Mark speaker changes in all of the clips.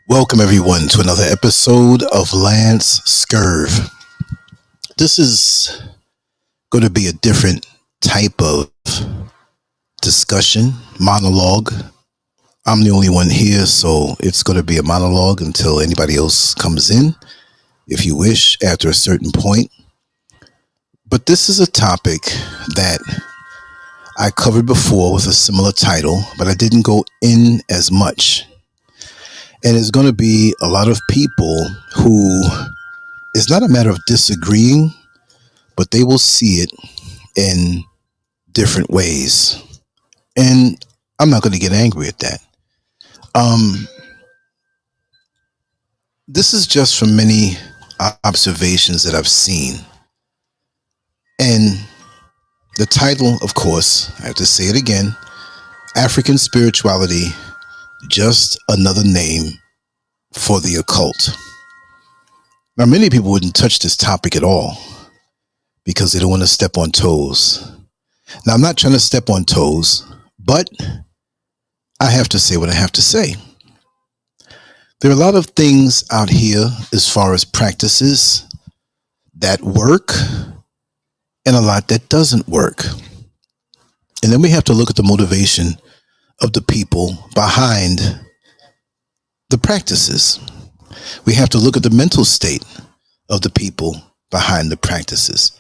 Speaker 1: Welcome everyone to another episode of LANCESCURV. This is going to be a different type of discussion, monologue. I'm the only one here, so it's going to be a monologue until anybody else comes in, if you wish, after a certain point. But this is a topic that I covered before with a similar title, but I didn't go in as much. And there's going to be a lot of people who, it's not a matter of disagreeing, but they will see it in different ways. And I'm not going to get angry at that. This is just from many observations that I've seen. And the title, of course, I have to say it again, African Spirituality, just another name for the occult. Now, many people wouldn't touch this topic at all because they don't want to step on toes. Now, I'm not trying to step on toes, but I have to say what I have to say. There are a lot of things out here as far as practices that work and a lot that doesn't work. And then we have to look at the motivation of the people behind the practices. We have to look at the mental state of the people behind the practices.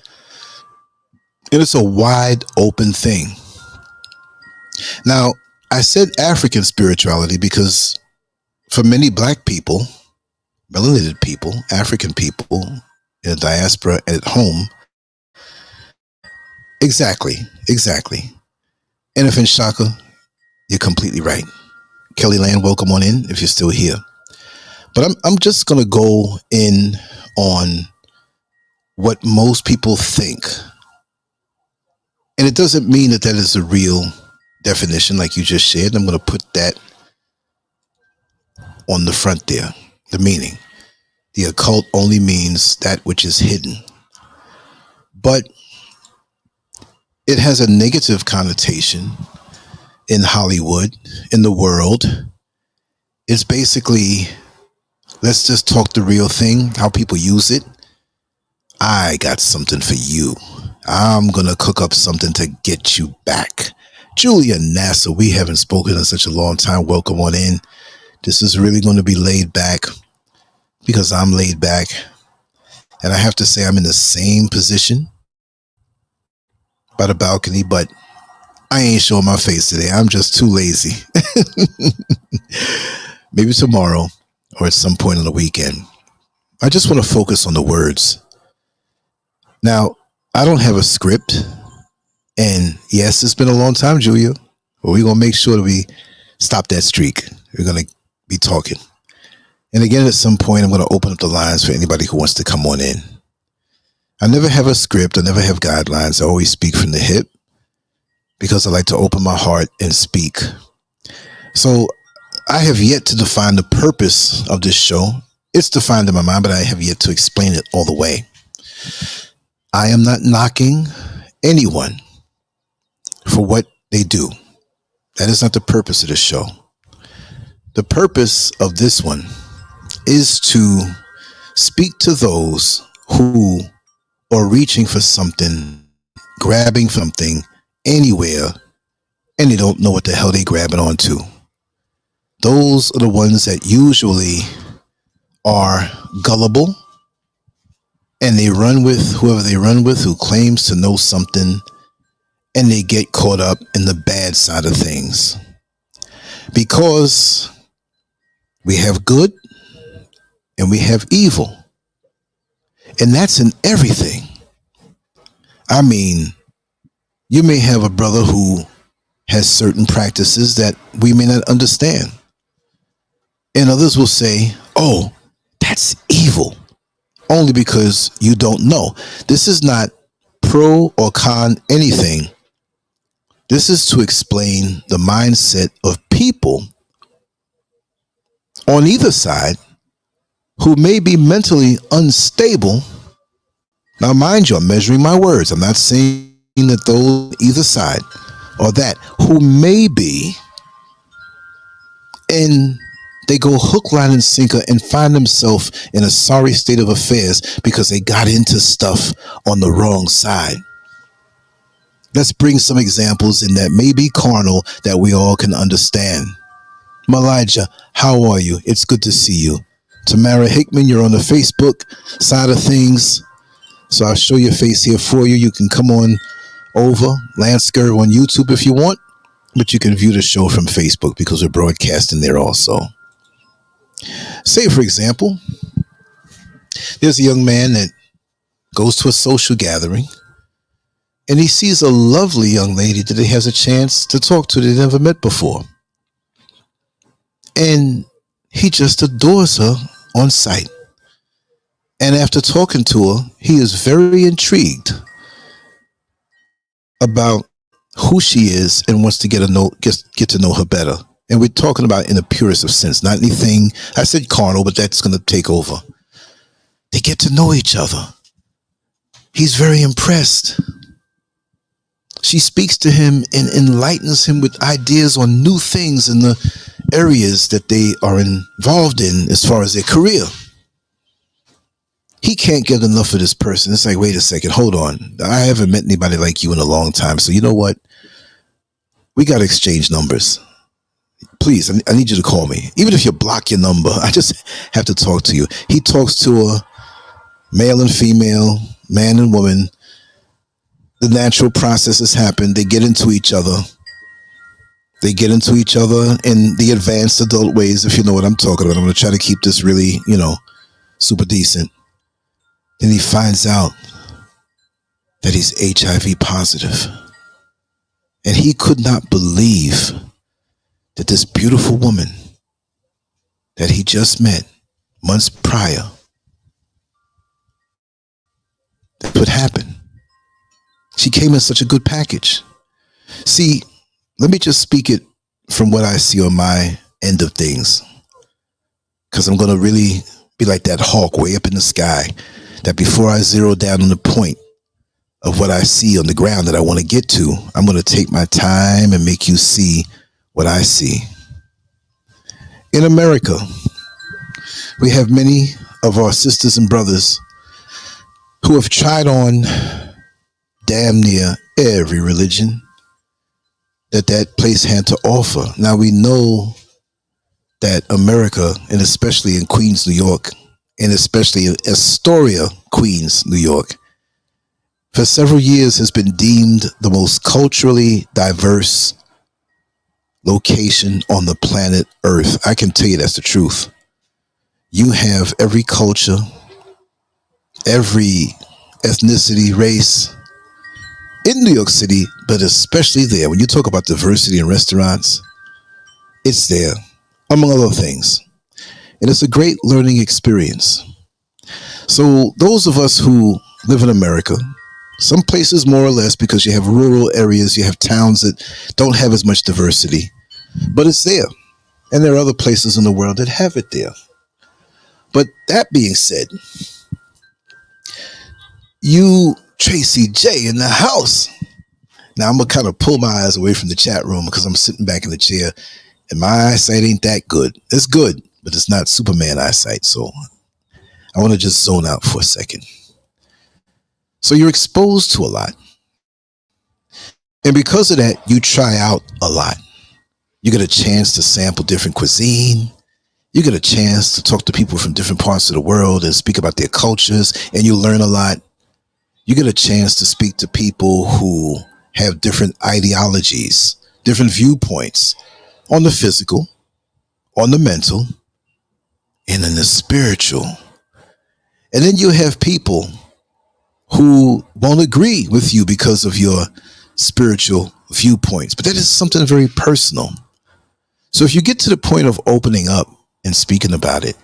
Speaker 1: And it's a wide open thing. Now, I said African spirituality because for many black people, melanated people, African people in the diaspora and at home, exactly. And if in Shaka, you're completely right. Kelly Land, welcome on in if you're still here. But I'm just going to go in on what most people think. And it doesn't mean that is a real definition like you just shared. I'm going to put that on the front there, the meaning. The occult only means that which is hidden. But it has a negative connotation in Hollywood, in the world. It's basically, let's just talk the real thing, how people use it. I got something for you. I'm going to cook up something to get you back. Julia Nasser, we haven't spoken in such a long time. Welcome on in. This is really going to be laid back because I'm laid back. And I have to say I'm in the same position by the balcony, but I ain't showing my face today. I'm just too lazy. Maybe tomorrow or at some point on the weekend. I just want to focus on the words. Now, I don't have a script. And yes, it's been a long time, Julia. But we're going to make sure that we stop that streak. We're going to be talking. And again, at some point, I'm going to open up the lines for anybody who wants to come on in. I never have a script. I never have guidelines. I always speak from the hip, because I like to open my heart and speak. So I have yet to define the purpose of this show. It's defined in my mind, but I have yet to explain it all the way. I am not knocking anyone for what they do. That is not the purpose of this show. The purpose of this one is to speak to those who are reaching for something, grabbing something, anywhere, and they don't know what the hell they grabbing onto. Those are the ones that usually are gullible, and they run with whoever they run with who claims to know something, and they get caught up in the bad side of things. Because we have good and we have evil. And that's in everything. I mean, you may have a brother who has certain practices that we may not understand. And others will say, oh, that's evil. Only because you don't know. This is not pro or con anything. This is to explain the mindset of people on either side who may be mentally unstable. Now, mind you, I'm measuring my words. I'm not saying that those either side or that who may be in They go hook, line, and sinker and find themselves in a sorry state of affairs because they got into stuff on the wrong side. Let's bring some examples in that may be carnal that we all can understand. Malijah, how are you? It's good to see you. Tamara Hickman, you're on the Facebook side of things. So I'll show your face here for you. You can come on over, LANCESCURV on YouTube if you want, but you can view the show from Facebook because we're broadcasting there also. Say, for example, there's a young man that goes to a social gathering and he sees a lovely young lady that he has a chance to talk to that he never met before. And he just adores her on sight. And after talking to her, he is very intrigued about who she is and wants to get to know her better. And we're talking about in the purest of sense, not anything, I said carnal, but that's going to take over. They get to know each other. He's very impressed. She speaks to him and enlightens him with ideas on new things in the areas that they are involved in as far as their career. He can't get enough of this person. It's like, wait a second, hold on. I haven't met anybody like you in a long time. So you know what? We got to exchange numbers. Please, I need you to call me. Even if you block your number, I just have to talk to you. He talks to her, male and female, man and woman. The natural processes happen. They get into each other. They get into each other in the advanced adult ways, if you know what I'm talking about. I'm going to try to keep this really, super decent. Then he finds out that he's HIV positive. And he could not believe that this beautiful woman that he just met months prior, that would happen. She came in such a good package. See, let me just speak it from what I see on my end of things, because I'm going to really be like that hawk way up in the sky, that before I zero down on the point of what I see on the ground that I want to get to, I'm going to take my time and make you see what I see. In America, we have many of our sisters and brothers who have tried on damn near every religion that place had to offer. Now we know that America, and especially in Queens, New York, and especially in Astoria, Queens, New York, for several years has been deemed the most culturally diverse location on the planet Earth. I can tell you that's the truth. You have every culture, every ethnicity, race in New York City, but especially there. When you talk about diversity in restaurants, it's there, among other things. And it's a great learning experience. So those of us who live in America, some places more or less, because you have rural areas, you have towns that don't have as much diversity, but it's there. And there are other places in the world that have it there. But that being said, you, Tracy J, in the house. Now I'm going to kind of pull my eyes away from the chat room because I'm sitting back in the chair and my eyesight ain't that good. It's good, but it's not Superman eyesight. So I want to just zone out for a second. So you're exposed to a lot. And because of that, you try out a lot. You get a chance to sample different cuisine. You get a chance to talk to people from different parts of the world and speak about their cultures, and you learn a lot. You get a chance to speak to people who have different ideologies, different viewpoints on the physical, on the mental, and in the spiritual. And then you have people who won't agree with you because of your spiritual viewpoints. But that is something very personal. So if you get to the point of opening up and speaking about it,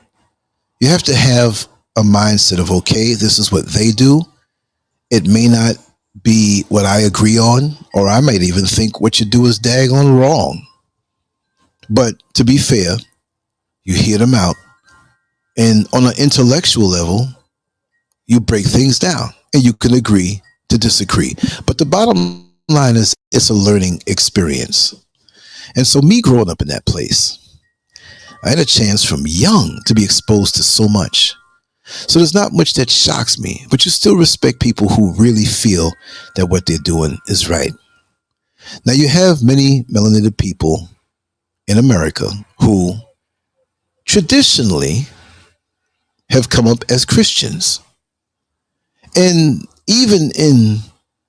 Speaker 1: you have to have a mindset of, okay, this is what they do. It may not be what I agree on, or I might even think what you do is daggone wrong. But to be fair, you hear them out, and on an intellectual level, you break things down, and you can agree to disagree. But the bottom line is, it's a learning experience. And so me growing up in that place, I had a chance from young to be exposed to so much. So there's not much that shocks me, but you still respect people who really feel that what they're doing is right. Now, you have many melanated people in America who traditionally have come up as Christians. And even in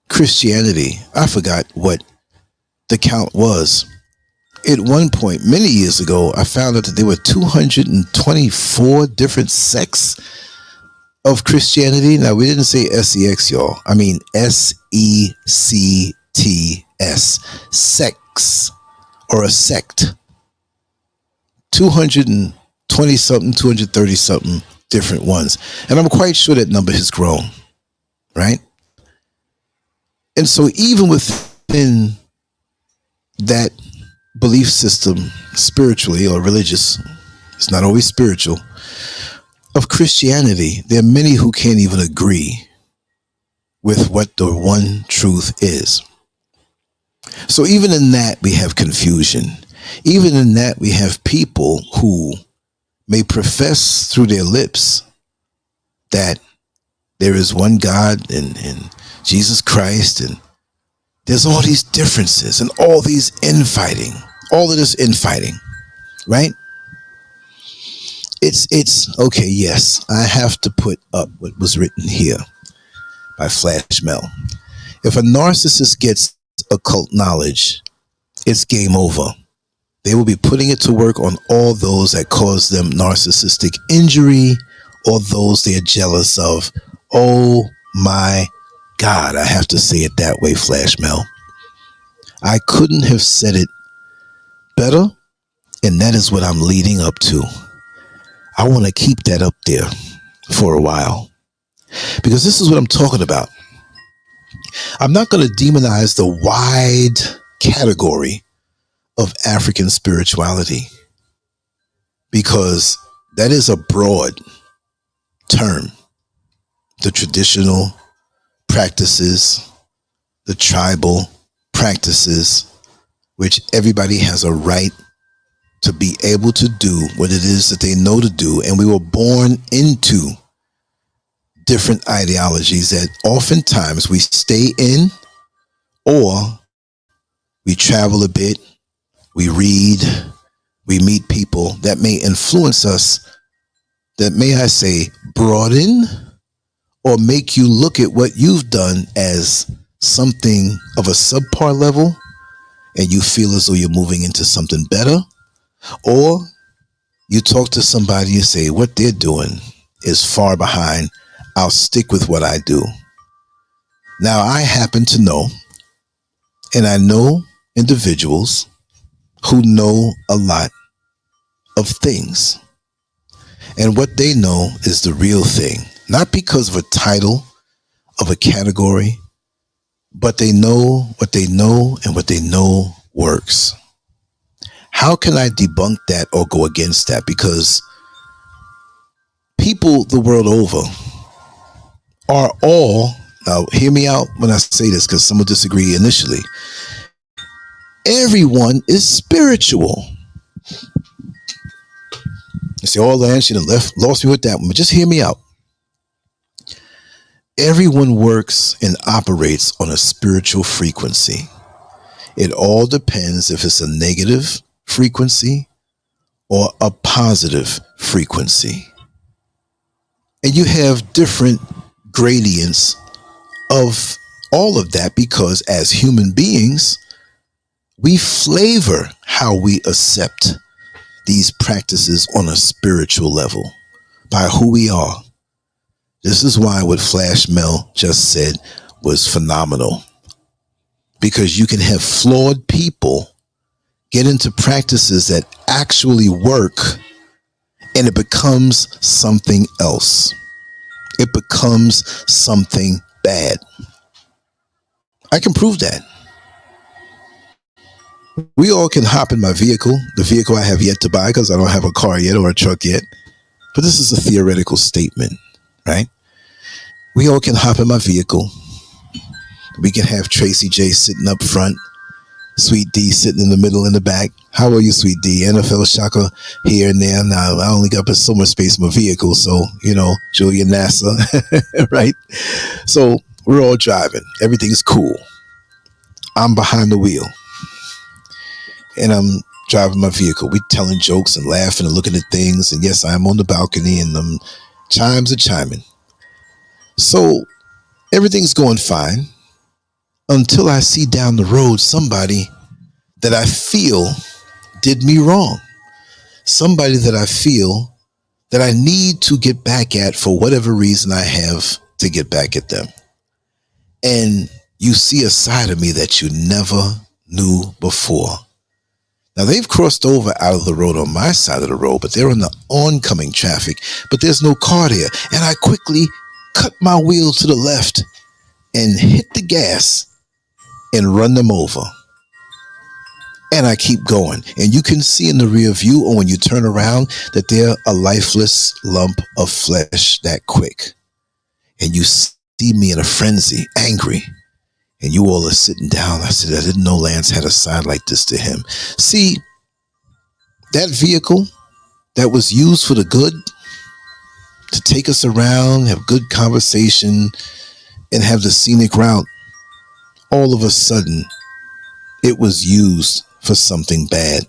Speaker 1: Christianity, I forgot what the count was. At one point, many years ago, I found out that there were 224 different sects of Christianity. Now, we didn't say sex, y'all. I mean sects, sects, or a sect. 220 something, 230 something different ones. And I'm quite sure that number has grown, right? And so even within that belief system, spiritually or religious, it's not always spiritual, of Christianity, there are many who can't even agree with what the one truth is. So even in that, we have confusion. Even in that, we have people who may profess through their lips that there is one God and Jesus Christ, and there's all these differences and all these infighting, all of this infighting, right? It's okay. Yes, I have to put up what was written here by Flash Mel. If a narcissist gets occult knowledge, it's game over. They will be putting it to work on all those that cause them narcissistic injury or those they are jealous of. Oh my God, I have to say it that way, Flash Mel. I couldn't have said it better, and that is what I'm leading up to. I want to keep that up there for a while, because this is what I'm talking about. I'm not going to demonize the wide category of African spirituality, because that is a broad term. The traditional practices, the tribal practices, which everybody has a right to be able to do what it is that they know to do. And we were born into different ideologies that oftentimes we stay in, or we travel a bit, we read, we meet people that may influence us, that, may I say, broaden or make you look at what you've done as something of a subpar level, and you feel as though you're moving into something better. Or you talk to somebody and say, what they're doing is far behind. I'll stick with what I do. Now, I happen to know, and I know individuals who know a lot of things. And what they know is the real thing. Not because of a title, of a category, but they know what they know, and what they know works. How can I debunk that or go against that? Because people the world over are all, now hear me out when I say this, because some will disagree initially. Everyone is spiritual. You say, oh, Lance, you lost me with that one, but just hear me out. Everyone works and operates on a spiritual frequency. It all depends if it's a negative frequency or a positive frequency. And you have different gradients of all of that, because as human beings, we flavor how we accept these practices on a spiritual level by who we are. This is why what Flash Mel just said was phenomenal, because you can have flawed people get into practices that actually work, and it becomes something else. It becomes something bad. I can prove that. We all can hop in my vehicle, the vehicle I have yet to buy, because I don't have a car yet or a truck yet. But this is a theoretical statement, right? We all can hop in my vehicle. We can have Tracy J sitting up front. Sweet D sitting in the middle in the back. How are you, Sweet D? NFL shocker here and there. Now, I only got so much space in my vehicle, so, Julia NASA, right? So we're all driving. Everything's cool. I'm behind the wheel, and I'm driving my vehicle. We telling jokes and laughing and looking at things. And yes, I'm on the balcony, and the chimes are chiming. So everything's going fine until I see down the road somebody that I feel did me wrong. Somebody that I feel that I need to get back at for whatever reason I have to get back at them. And you see a side of me that you never knew before. Now, they've crossed over out of the road on my side of the road, but they're in the oncoming traffic, but there's no car there. And I quickly cut my wheel to the left and hit the gas and run them over. And I keep going. And you can see in the rear view, or when you turn around, that they're a lifeless lump of flesh that quick. And you see me in a frenzy, angry. And you all are sitting down. I said, I didn't know Lance had a side like this to him. See, that vehicle that was used for the good, to take us around, have good conversation, and have the scenic route, all of a sudden, it was used for something bad.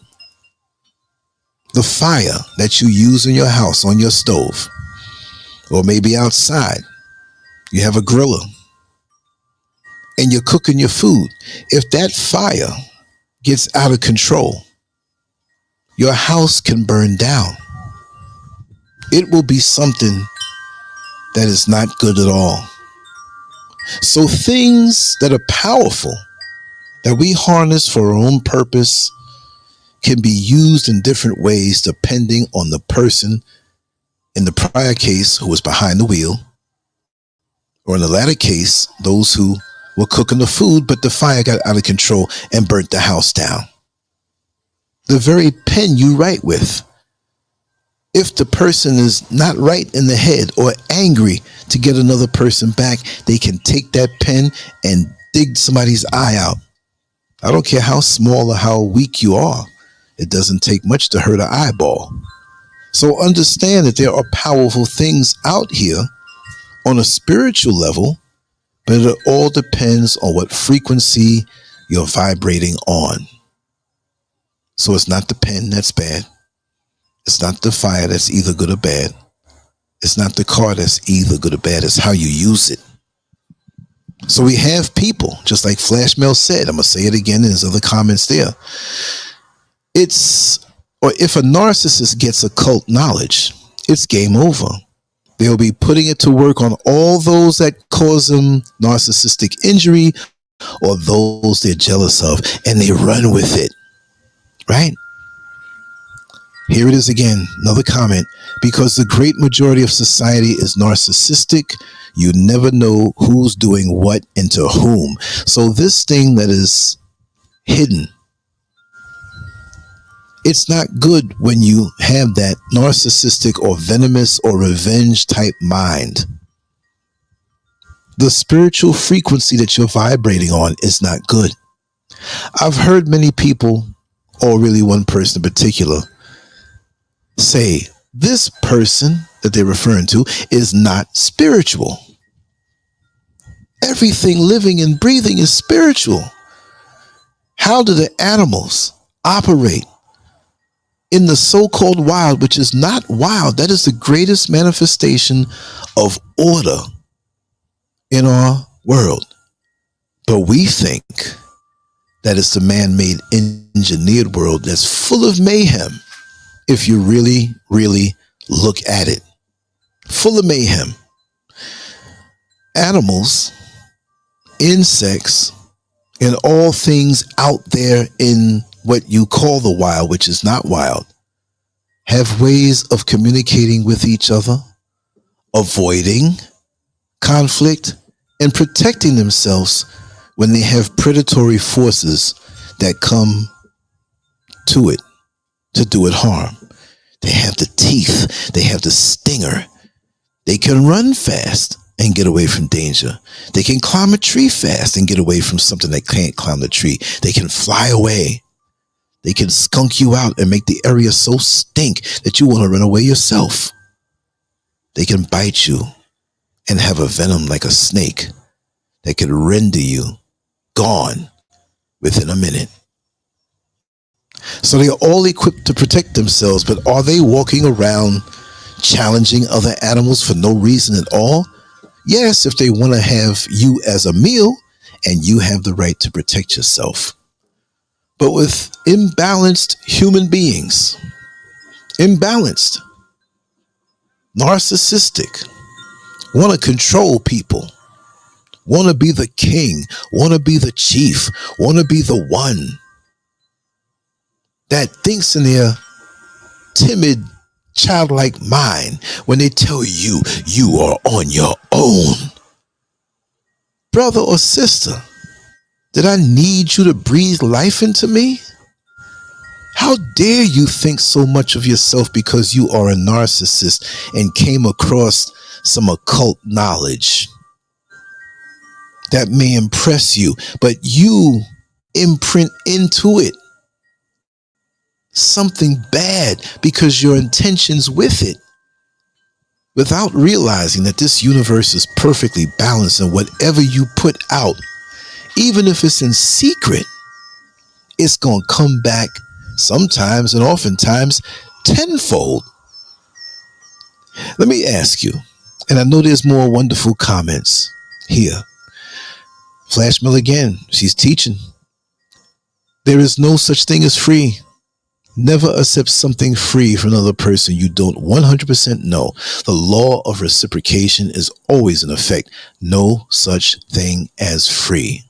Speaker 1: The fire that you use in your house, on your stove, or maybe outside, you have a griller, and you're cooking your food. If that fire gets out of control, your house can burn down. It will be something that is not good at all. So things that are powerful, that we harness for our own purpose, can be used in different ways depending on the person, in the prior case, who was behind the wheel, or in the latter case, those who were cooking the food, but the fire got out of control and burnt the house down. The very pen you write with, if the person is not right in the head or angry to get another person back, they can take that pen and dig somebody's eye out. I don't care how small or how weak you are. It doesn't take much to hurt an eyeball. So understand that there are powerful things out here on a spiritual level, but it all depends on what frequency you're vibrating on. So it's not the pen that's bad. It's not the fire that's either good or bad. It's not the car that's either good or bad. It's how you use it. So we have people, just like Flash Mail said, I'm going to say it again in his other comments there. If a narcissist gets occult knowledge, it's game over. They'll be putting it to work on all those that cause them narcissistic injury or those they're jealous of, and they run with it, right? Here it is again, another comment. Because the great majority of society is narcissistic, you never know who's doing what and to whom. So this thing that is hidden, it's not good when you have that narcissistic or venomous or revenge type mind. The spiritual frequency that you're vibrating on is not good. I've heard many people, or really one person in particular, say this person that they're referring to is not spiritual. Everything living and breathing is spiritual. How do the animals operate in the so-called wild, which is not wild? That is the greatest manifestation of order in our world. But we think that it's the man-made engineered world that's full of mayhem. If you really, really look at it, full of mayhem. Animals, insects, and all things out there in what you call the wild, which is not wild, have ways of communicating with each other, avoiding conflict, and protecting themselves when they have predatory forces that come to it to do it harm. They have the teeth, they have the stinger, they can run fast, and get away from danger. They can climb a tree fast and get away from something that can't climb the tree. They can fly away. They can skunk you out and make the area so stink that you want to run away yourself. They can bite you and have a venom like a snake that could render you gone within a minute. So they're all equipped to protect themselves, but are they walking around challenging other animals for no reason at all? Yes, if they want to have you as a meal, and you have the right to protect yourself. But with imbalanced human beings, imbalanced, narcissistic, want to control people, want to be the king, want to be the chief, want to be the one that thinks in their timid, childlike mind when they tell you you are on your own. Brother or sister, did I need you to breathe life into me? How dare you think so much of yourself because you are a narcissist and came across some occult knowledge that may impress you, but you imprint into it something bad because your intentions with it, without realizing that this universe is perfectly balanced, and whatever you put out, even if it's in secret, it's going to come back sometimes and oftentimes tenfold. Let me ask you, and I know there's more wonderful comments here. Flash Mill again, she's teaching. There is no such thing as free. Never accept something free from another person you don't 100% know. The law of reciprocation is always in effect. No such thing as free.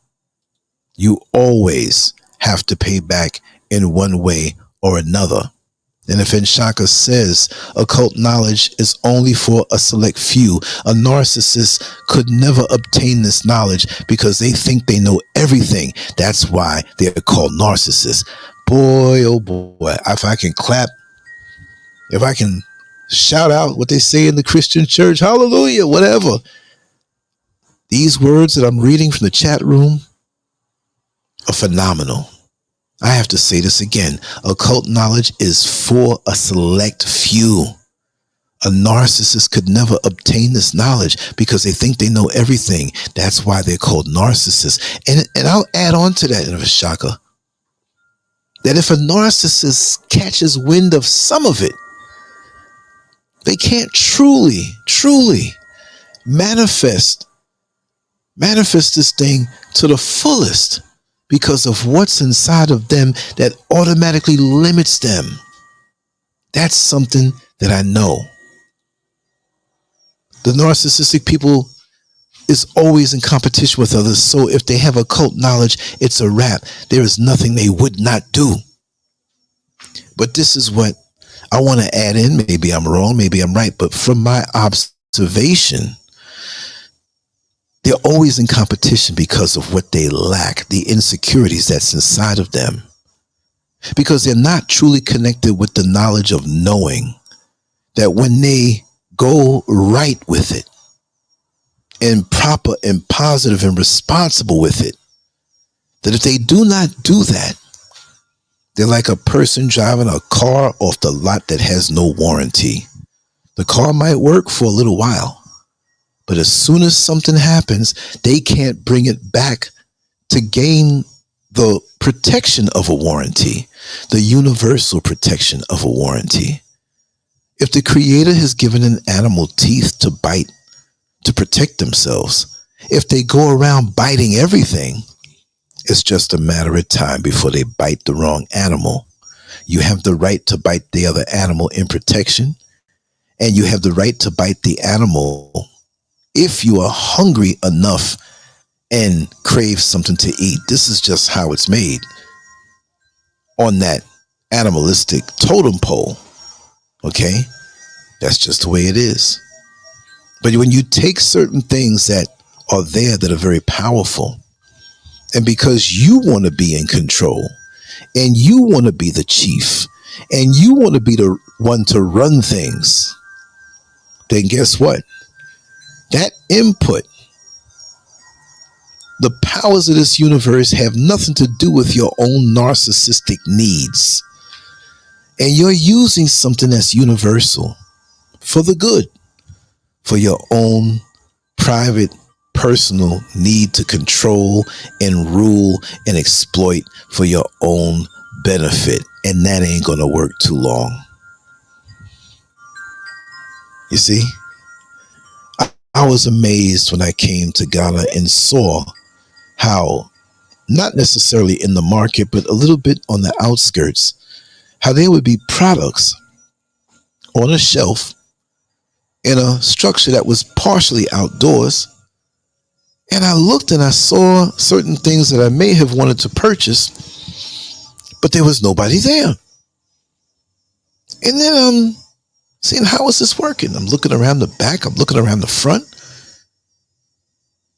Speaker 1: You always have to pay back in one way or another. And if Nshaka says occult knowledge is only for a select few, a narcissist could never obtain this knowledge because they think they know everything. That's why they're called narcissists. Boy, oh boy, if I can clap, if I can shout out what they say in the Christian church, hallelujah, whatever. These words that I'm reading from the chat room are phenomenal. I have to say this again. Occult knowledge is for a select few. A narcissist could never obtain this knowledge because they think they know everything. That's why they're called narcissists. And I'll add on to that, Vishaka, that if a narcissist catches wind of some of it, they can't truly manifest this thing to the fullest because of what's inside of them that automatically limits them. That's something that I know. The narcissistic people is always in competition with others. So if they have occult knowledge, it's a wrap. There is nothing they would not do. But this is what I want to add in. Maybe I'm wrong, maybe I'm right. But from my observation, they're always in competition because of what they lack, the insecurities that's inside of them. Because they're not truly connected with the knowledge of knowing that when they go right with it, and proper and positive and responsible with it, that if they do not do that, they're like a person driving a car off the lot that has no warranty. The car might work for a little while, but as soon as something happens, they can't bring it back to gain the protection of a warranty, the universal protection of a warranty. If the Creator has given an animal teeth to bite, to protect themselves, if they go around biting everything, it's just a matter of time before they bite the wrong animal. You have the right to bite the other animal in protection, and you have the right to bite the animal if you are hungry enough and crave something to eat. This is just how it's made on that animalistic totem pole. Okay? That's just the way it is. But when you take certain things that are there that are very powerful, and because you want to be in control, and you want to be the chief, and you want to be the one to run things, then guess what? That input, the powers of this universe have nothing to do with your own narcissistic needs. And you're using something that's universal for the good, for your own private, personal need to control and rule and exploit for your own benefit. And that ain't gonna work too long. You see, I was amazed when I came to Ghana and saw how, not necessarily in the market, but a little bit on the outskirts, how there would be products on a shelf in a structure that was partially outdoors. And I looked and I saw certain things that I may have wanted to purchase, but there was nobody there. And then I'm saying, how is this working? I'm looking around the back, I'm looking around the front,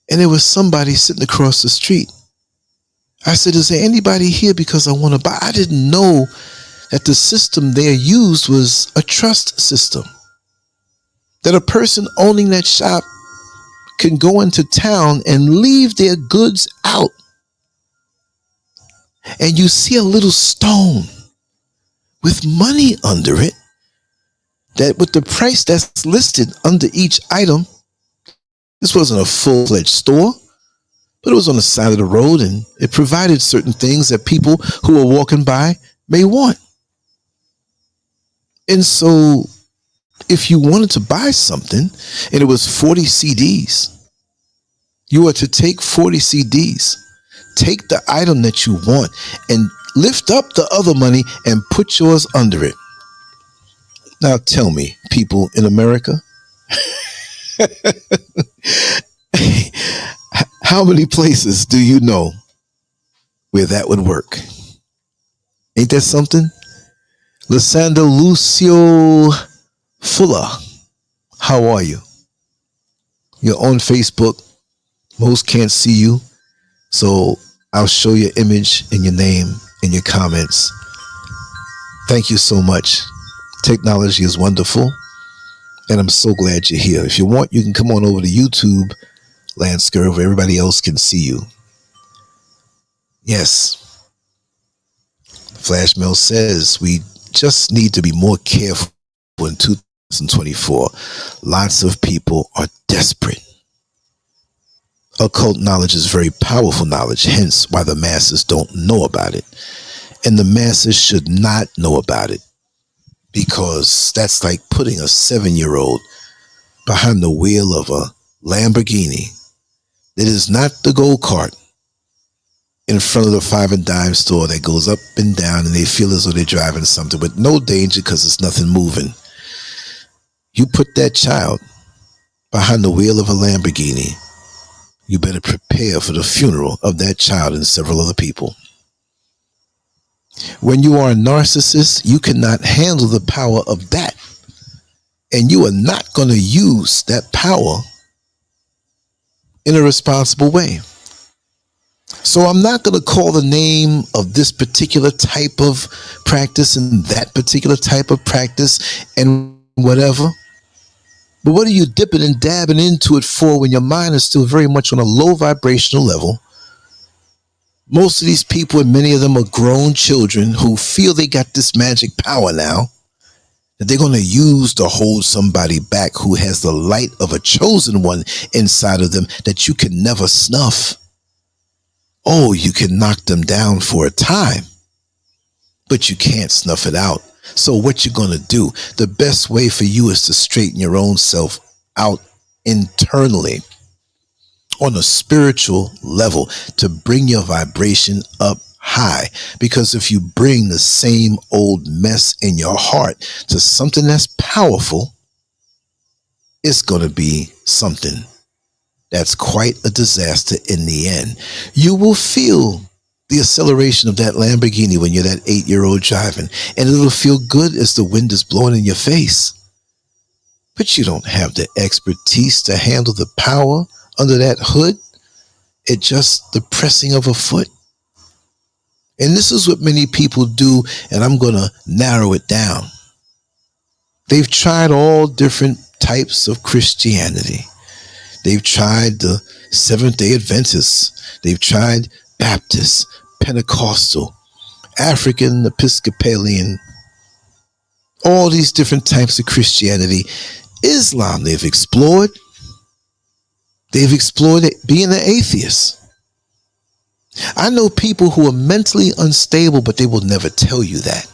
Speaker 1: and there was somebody sitting across the street. I said, is there anybody here because I want to buy? I didn't know that the system they used was a trust system. That a person owning that shop can go into town and leave their goods out. And you see a little stone with money under it, that with the price that's listed under each item, this wasn't a full-fledged store, but it was on the side of the road, and it provided certain things that people who are walking by may want. And so if you wanted to buy something and it was 40 CDs, you were to take 40 CDs, take the item that you want and lift up the other money and put yours under it. Now tell me, people in America, how many places do you know where that would work? Ain't that something? Lysandra Lucio Fuller, how are you? You're on Facebook. Most can't see you, so I'll show your image and your name in your comments. Thank you so much. Technology is wonderful, and I'm so glad you're here. If you want, you can come on over to YouTube, LANCESCURV, where everybody else can see you. Yes, Flash Mill says we just need to be more careful in 2024. Lots of people are desperate. Occult knowledge is very powerful knowledge, hence why the masses don't know about it. And the masses should not know about it, because that's like putting a 7-year-old behind the wheel of a Lamborghini. It is not the go-kart in front of the 5 and dime store that goes up and down and they feel as though they're driving something with no danger because there's nothing moving. You put that child behind the wheel of a Lamborghini, you better prepare for the funeral of that child and several other people. When you are a narcissist, you cannot handle the power of that. And you are not going to use that power in a responsible way. So I'm not going to call the name of this particular type of practice and that particular type of practice and whatever. But what are you dipping and dabbing into it for when your mind is still very much on a low vibrational level? Most of these people, and many of them are grown children who feel they got this magic power now that they're going to use to hold somebody back who has the light of a chosen one inside of them that you can never snuff. Oh, you can knock them down for a time, but you can't snuff it out. So what you're going to do, the best way for you is to straighten your own self out internally on a spiritual level to bring your vibration up high. Because if you bring the same old mess in your heart to something that's powerful, it's going to be something that's quite a disaster in the end. You will feel the acceleration of that Lamborghini when you're that 8-year-old driving, and it'll feel good as the wind is blowing in your face. But you don't have the expertise to handle the power under that hood. It's just the pressing of a foot. And this is what many people do, and I'm going to narrow it down. They've tried all different types of Christianity. They've tried the Seventh-day Adventists. They've tried Baptist, Pentecostal, African, Episcopalian, all these different types of Christianity. Islam, they've explored. They've explored it, being an atheist. I know people who are mentally unstable, but they will never tell you that.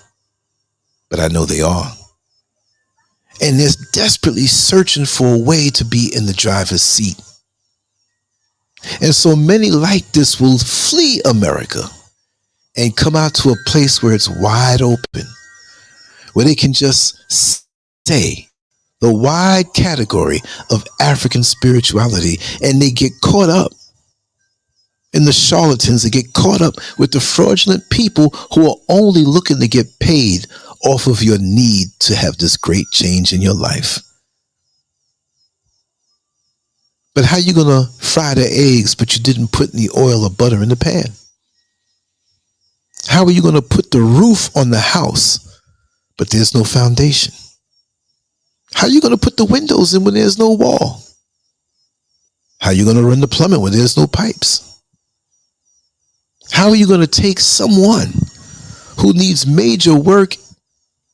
Speaker 1: But I know they are. And they're desperately searching for a way to be in the driver's seat. And so many like this will flee America and come out to a place where it's wide open, where they can just stay the wide category of African spirituality, and they get caught up in the charlatans. They get caught up with the fraudulent people who are only looking to get paid off of your need to have this great change in your life. But how you gonna fry the eggs but you didn't put any oil or butter in the pan? How are you gonna put the roof on the house but there's no foundation? How are you gonna put the windows in when there's no wall? How are you gonna run the plumbing when there's no pipes? How are you gonna take someone who needs major work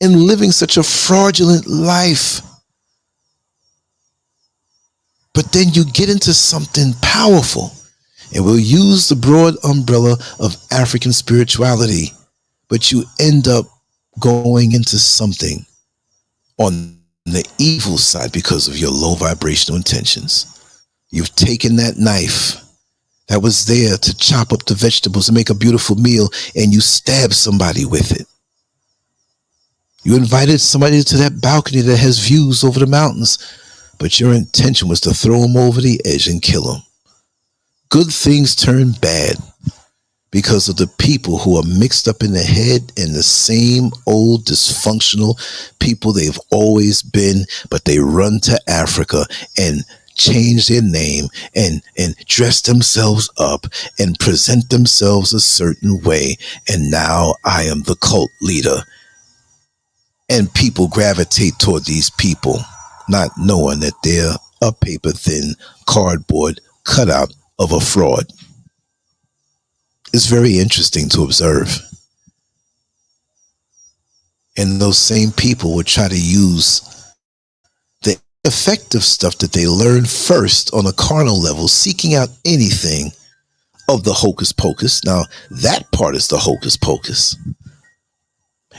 Speaker 1: and living such a fraudulent life, but then you get into something powerful, and we'll use the broad umbrella of African spirituality, but you end up going into something on the evil side because of your low vibrational intentions. You've taken that knife that was there to chop up the vegetables and make a beautiful meal, and you stab somebody with it. You invited somebody to that balcony that has views over the mountains, but your intention was to throw them over the edge and kill them. Good things turn bad because of the people who are mixed up in the head and the same old dysfunctional people they've always been, but they run to Africa and change their name and dress themselves up and present themselves a certain way. And now I am the cult leader. And people gravitate toward these people, not knowing that they're a paper-thin cardboard cutout of a fraud. It's very interesting to observe. And those same people would try to use the effective stuff that they learned first on a carnal level, seeking out anything of the hocus pocus. Now, that part is the hocus pocus.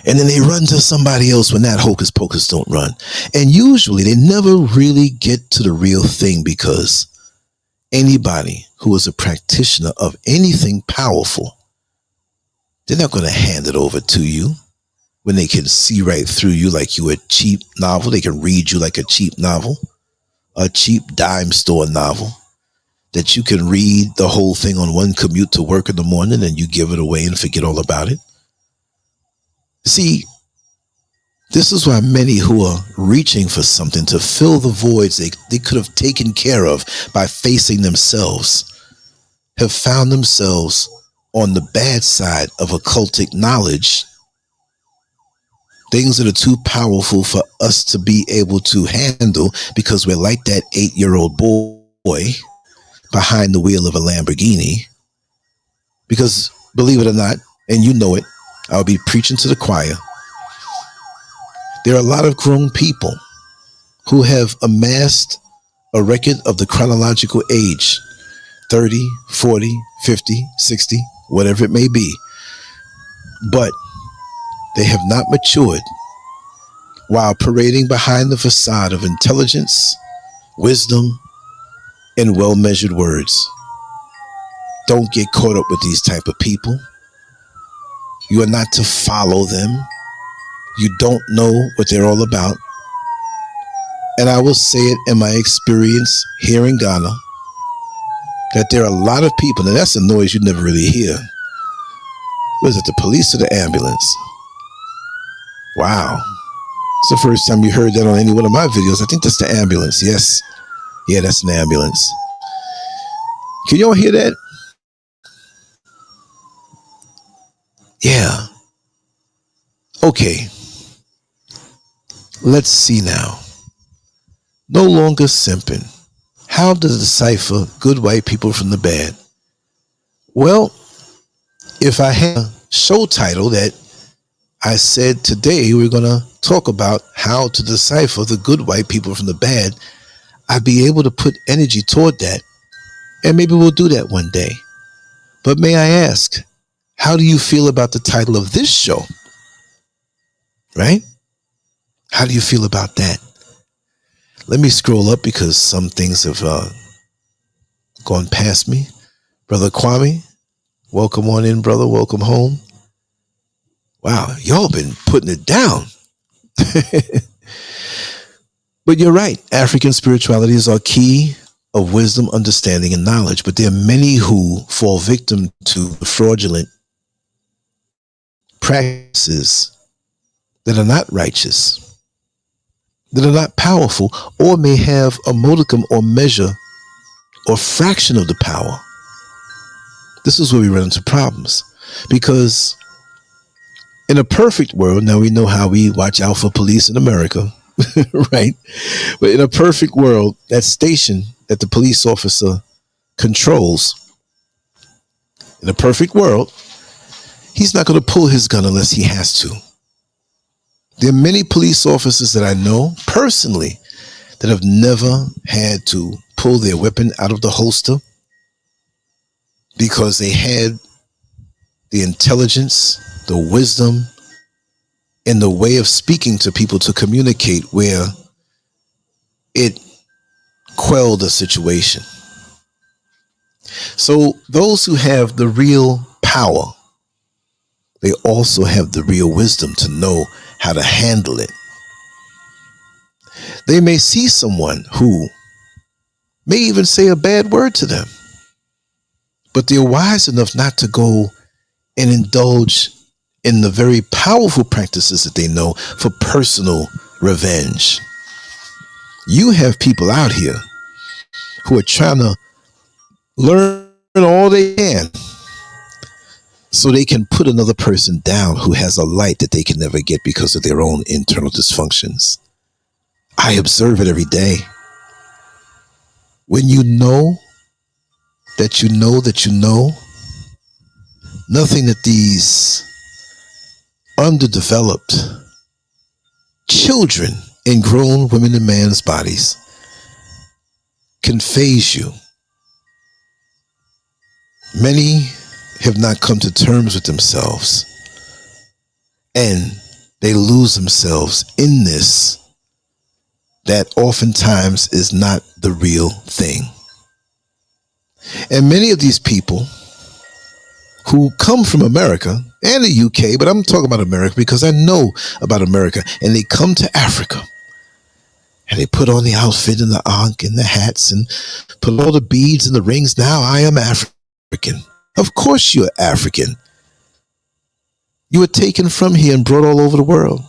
Speaker 1: And then they run to somebody else when that hocus pocus don't run. And usually they never really get to the real thing, because anybody who is a practitioner of anything powerful, they're not going to hand it over to you when they can see right through you like you a cheap novel. They can read you like a cheap novel, a cheap dime store novel that you can read the whole thing on one commute to work in the morning and you give it away and forget all about it. See, this is why many who are reaching for something to fill the voids they could have taken care of by facing themselves have found themselves on the bad side of occultic knowledge, things that are too powerful for us to be able to handle, because we're like that 8-year-old boy behind the wheel of a Lamborghini. Because believe it or not, and you know it, I'll be preaching to the choir. There are a lot of grown people who have amassed a record of the chronological age, 30, 40, 50, 60, whatever it may be. But they have not matured while parading behind the facade of intelligence, wisdom, and well-measured words. Don't get caught up with these type of people. You are not to follow them. You don't know what they're all about. And I will say it in my experience here in Ghana, that there are a lot of people, and that's a noise you never really hear. Was it the police or the ambulance? Wow. It's the first time you heard that on any one of my videos. I think that's the ambulance. Yes. Yeah, that's an ambulance. Can y'all hear that? Yeah. Okay. Let's see now. No longer simping. how to decipher good white people from the bad. Well, if I had a show title that I said today we're going to talk about how to decipher the good white people from the bad, I'd be able to put energy toward that. And maybe we'll do that one day. But may I ask, how do you feel about the title of this show? Right? How do you feel about that? Let me scroll up because some things have gone past me. Brother Kwame, welcome on in, brother. Welcome home. Wow, y'all been putting it down. But you're right. African spiritualities are key of wisdom, understanding, and knowledge. But there are many who fall victim to fraudulent practices that are not righteous, that are not powerful, or may have a modicum or measure or fraction of the power. This is where we run into problems, because in a perfect world, now we know how we watch out for police in America, right? But in a perfect world, that station that the police officer controls, in a perfect world, he's not going to pull his gun unless he has to. There are many police officers that I know personally that have never had to pull their weapon out of the holster because they had the intelligence, the wisdom, and the way of speaking to people to communicate where it quelled a situation. So those who have the real power, they also have the real wisdom to know how to handle it. They may see someone who may even say a bad word to them, but they're wise enough not to go and indulge in the very powerful practices that they know for personal revenge. You have people out here who are trying to learn all they can so they can put another person down who has a light that they can never get because of their own internal dysfunctions. I observe it every day. When you know that you know that you know, nothing that these underdeveloped children in grown women and men's bodies can phase you. Many have not come to terms with themselves, and they lose themselves in this that oftentimes is not the real thing. And many of these people who come from America and the UK, but I'm talking about America because I know about America, and they come to Africa and they put on the outfit and the ankh and the hats and put all the beads and the rings. Now I am African. Of course you're African. You were taken from here and brought all over the world.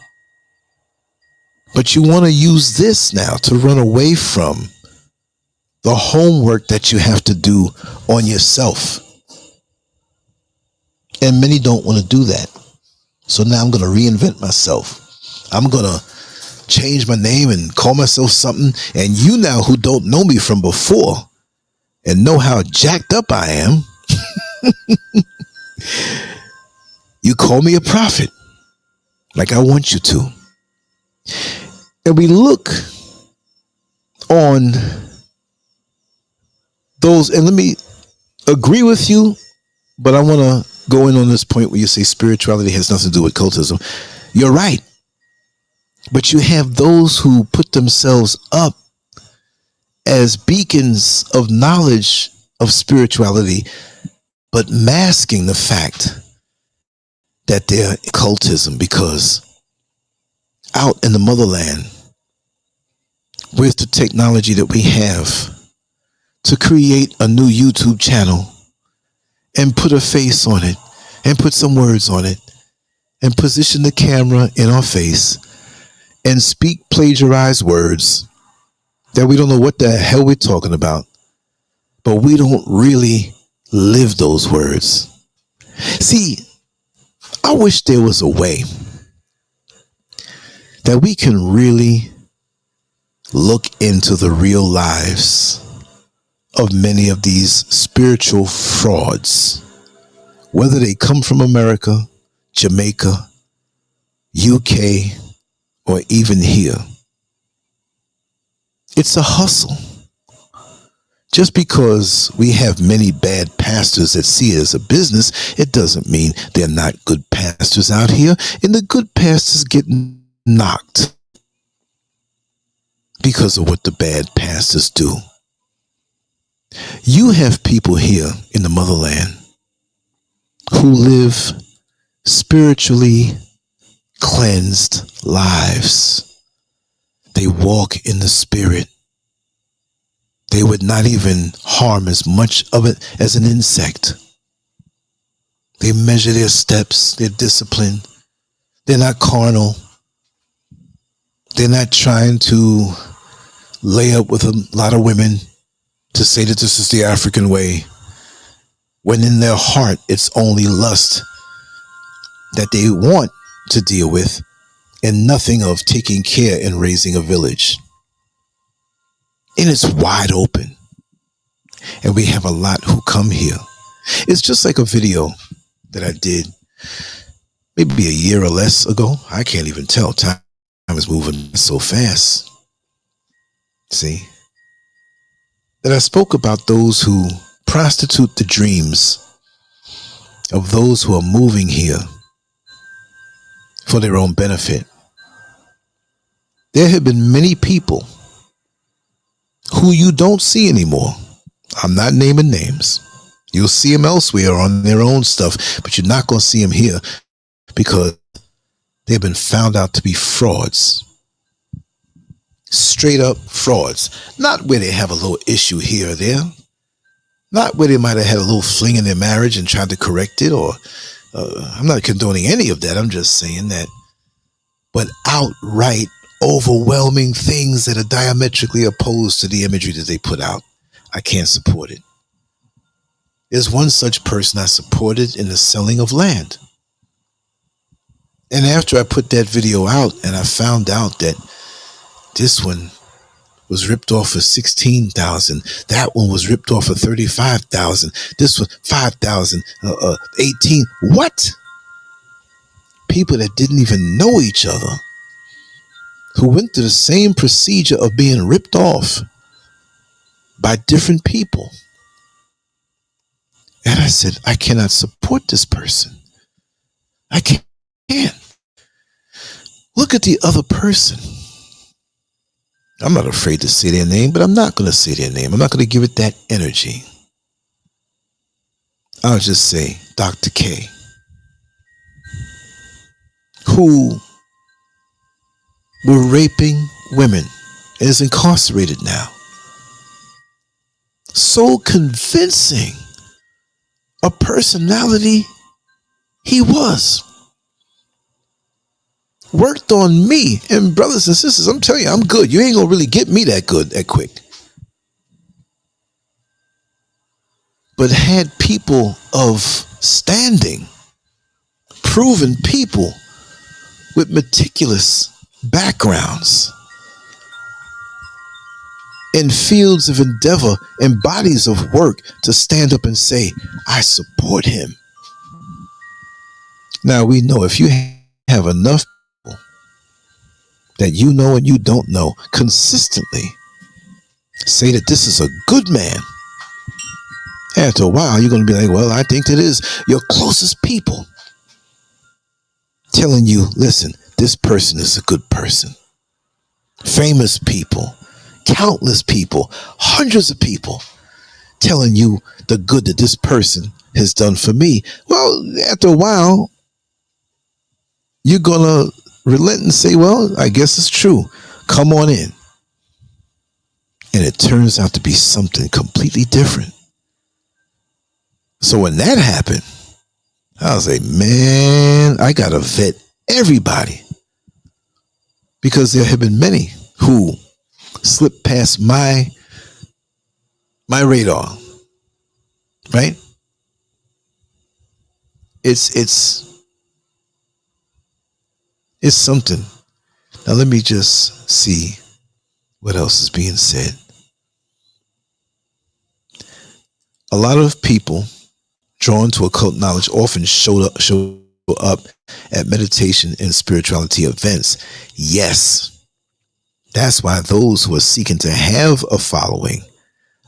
Speaker 1: But you want to use this now to run away from the homework that you have to do on yourself. And many don't want to do that. So now I'm going to reinvent myself. I'm going to change my name and call myself something. And you now who don't know me from before and know how jacked up I am, you call me a prophet like I want you to. And we look on those, and let me agree with you, but I want to go in on this point where you say spirituality has nothing to do with cultism. You're right. But you have those who put themselves up as beacons of knowledge of spirituality, but masking the fact that they're cultism, because out in the motherland, with the technology that we have to create a new YouTube channel and put a face on it and put some words on it and position the camera in our face and speak plagiarized words that we don't know what the hell we're talking about, but we don't really live those words. See, I wish there was a way that we can really look into the real lives of many of these spiritual frauds, whether they come from America, Jamaica, UK, or even here. It's a hustle. Just because we have many bad pastors that see it as a business, it doesn't mean they're not good pastors out here. And the good pastors get knocked because of what the bad pastors do. You have people here in the motherland who live spiritually cleansed lives. They walk in the spirit. They would not even harm as much of it as an insect. They measure their steps, their discipline. They're not carnal. They're not trying to lay up with a lot of women to say that this is the African way, when in their heart it's only lust that they want to deal with, and nothing of taking care and raising a village. And it's wide open. And we have a lot who come here. It's just like a video that I did maybe a year or less ago. I can't even tell. Time is moving so fast. See? That I spoke about those who prostitute the dreams of those who are moving here for their own benefit. There have been many people who you don't see anymore. I'm not naming names. You'll see them elsewhere on their own stuff, but you're not going to see them here because they've been found out to be frauds. Straight up frauds. Not where they have a little issue here or there. Not where they might have had a little fling in their marriage and tried to correct it, or I'm not condoning any of that. I'm just saying that. But outright overwhelming things that are diametrically opposed to the imagery that they put out. I can't support it. There's one such person I supported in the selling of land. And after I put that video out and I found out that this one was ripped off for 16,000, that one was ripped off for 35,000, this one 5,000, 18. What? People that didn't even know each other, who went through the same procedure of being ripped off by different people. And I said, I cannot support this person. I can't. Look at the other person. I'm not afraid to say their name, but I'm not going to say their name. I'm not going to give it that energy. I'll just say Dr. K, who were raping women and is incarcerated now. So convincing a personality he was. Worked on me, and brothers and sisters, I'm telling you, I'm good. You ain't gonna really get me that good, that quick. But had people of standing, proven people with meticulous backgrounds in fields of endeavor and bodies of work to stand up and say, I support him. Now we know if you have enough people that you know and you don't know consistently say that this is a good man, after a while you're going to be like, well, I think it is your closest people telling you, listen, this person is a good person. Famous people, countless people, hundreds of people telling you the good that this person has done for me. Well, after a while, you're going to relent and say, well, I guess it's true. Come on in. And it turns out to be something completely different. So when that happened, I was like, man, I got to vet everybody. Because there have been many who slipped past my radar. Right? It's something. Now let me just see what else is being said. A lot of people drawn to occult knowledge often show up at meditation and spirituality events. Yes, that's why those who are seeking to have a following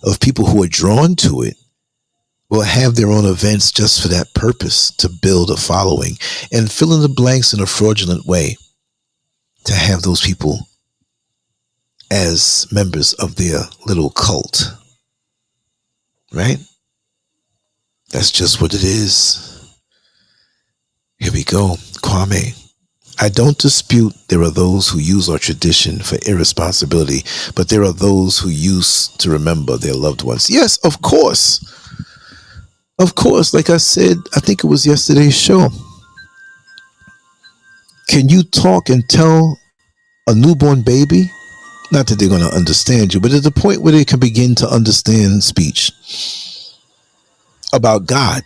Speaker 1: of people who are drawn to it will have their own events just for that purpose, to build a following and fill in the blanks in a fraudulent way, to have those people as members of their little cult, right? That's just what it is. Here we go. Kwame. I don't dispute there are those who use our tradition for irresponsibility, but there are those who use to remember their loved ones. Yes, of course. Of course, like I said, I think it was yesterday's show. Can you talk and tell a newborn baby? Not that they're going to understand you, but at the point where they can begin to understand speech about God.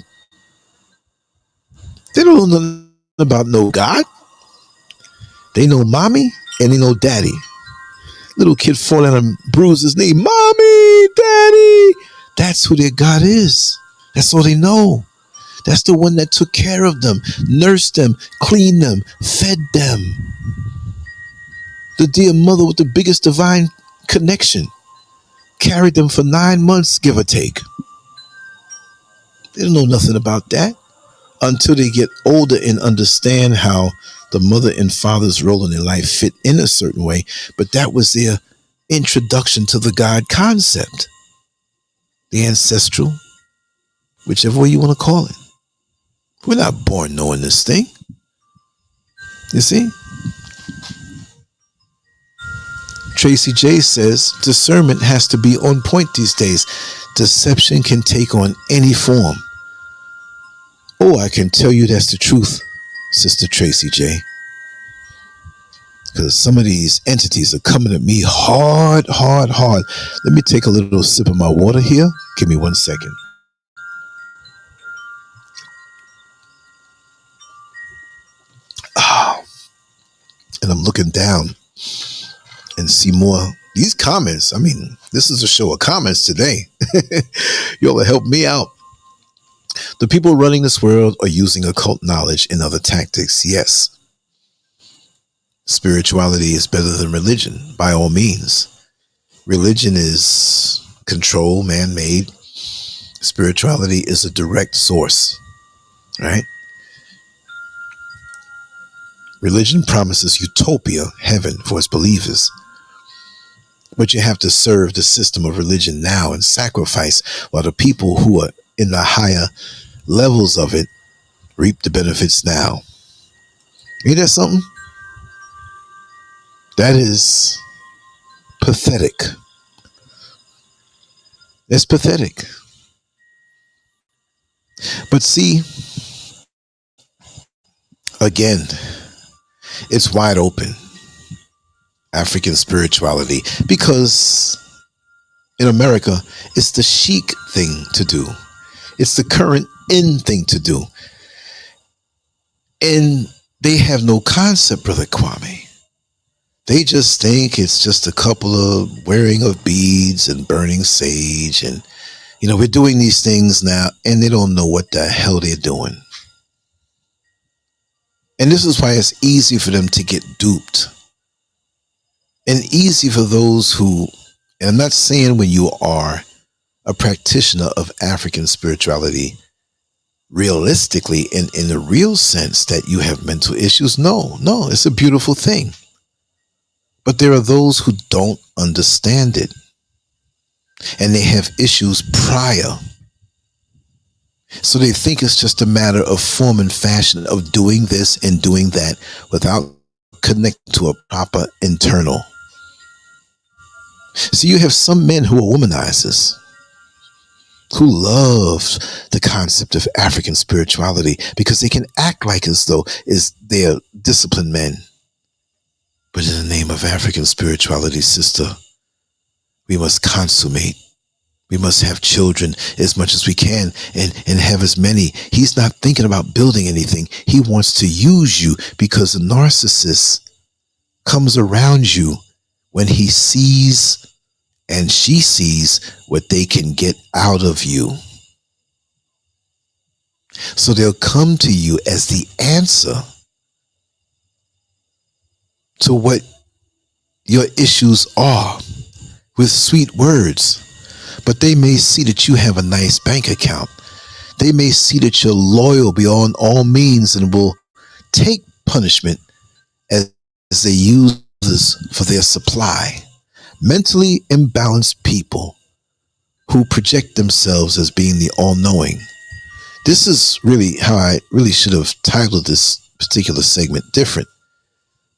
Speaker 1: They don't know nothing about no God. They know mommy and they know daddy. Little kid falling and bruise his knee. Mommy, daddy. That's who their God is. That's all they know. That's the one that took care of them, nursed them, cleaned them, fed them. The dear mother with the biggest divine connection carried them for 9 months, give or take. They don't know nothing about that until they get older and understand how the mother and father's role in their life fit in a certain way. But that was their introduction to the God concept, the ancestral, whichever way you want to call it. We're not born knowing this thing. You see? Tracy J says discernment has to be on point these days. Deception can take on any form. Oh, I can tell you that's the truth, Sister Tracy J. Because some of these entities are coming at me hard. Let me take a little sip of my water here. Give me 1 second. And I'm looking down and see more. These comments, I mean, this is a show of comments today. Y'all have helped me out. The people running this world are using occult knowledge and other tactics. Yes. Spirituality is better than religion, by all means. Religion is control, man-made. Spirituality is a direct source, right? Religion promises utopia, heaven for its believers. But you have to serve the system of religion now and sacrifice, while the people who are in the higher levels of it reap the benefits now. Ain't that something? That is pathetic. It's pathetic. But see, again, it's wide open. African spirituality, because in America, it's the chic thing to do. It's the current in thing to do. And they have no concept, Brother Kwame. They just think it's just a couple of wearing of beads and burning sage. And, you know, we're doing these things now, and they don't know what the hell they're doing. And this is why it's easy for them to get duped. And easy for those who, and I'm not saying when you are a practitioner of African spirituality, realistically, in the real sense that you have mental issues. No, it's a beautiful thing. But there are those who don't understand it. And they have issues prior. So they think it's just a matter of form and fashion of doing this and doing that without connecting to a proper internal. So you have some men who are womanizers, who love the concept of African spirituality because they can act like as though they're disciplined men. But in the name of African spirituality, sister, we must consummate. We must have children as much as we can and have as many. He's not thinking about building anything. He wants to use you because the narcissist comes around you when he sees and she sees what they can get out of you. So they'll come to you as the answer to what your issues are with sweet words. But they may see that you have a nice bank account. They may see that you're loyal beyond all means and will take punishment as they use this for their supply. Mentally imbalanced people who project themselves as being the all-knowing. This is really how I really should have titled this particular segment different.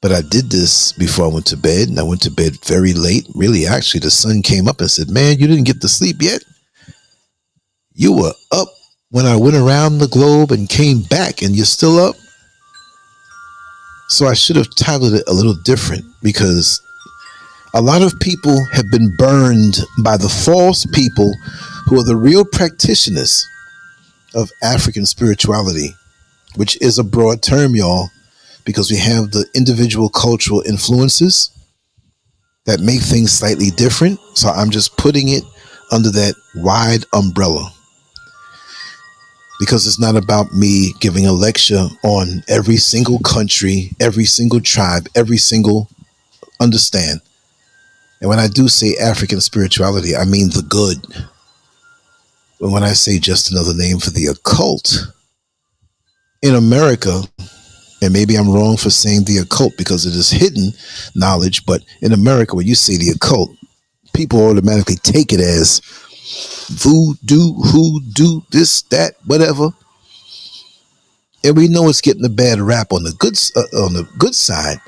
Speaker 1: But I did this before I went to bed, and I went to bed very late. Really, actually, the sun came up and said, man, you didn't get to sleep yet? You were up when I went around the globe and came back, and you're still up? So I should have titled it a little different, because a lot of people have been burned by the false people who are the real practitioners of African spirituality, which is a broad term, y'all, because we have the individual cultural influences that make things slightly different. So I'm just putting it under that wide umbrella, because it's not about me giving a lecture on every single country, every single tribe, every single understand. And when I do say African spirituality, I mean the good. But when I say just another name for the occult, in America, and maybe I'm wrong for saying the occult because it is hidden knowledge, but in America, when you say the occult, people automatically take it as voodoo, hoodoo, this, that, whatever. And we know it's getting a bad rap on the good side,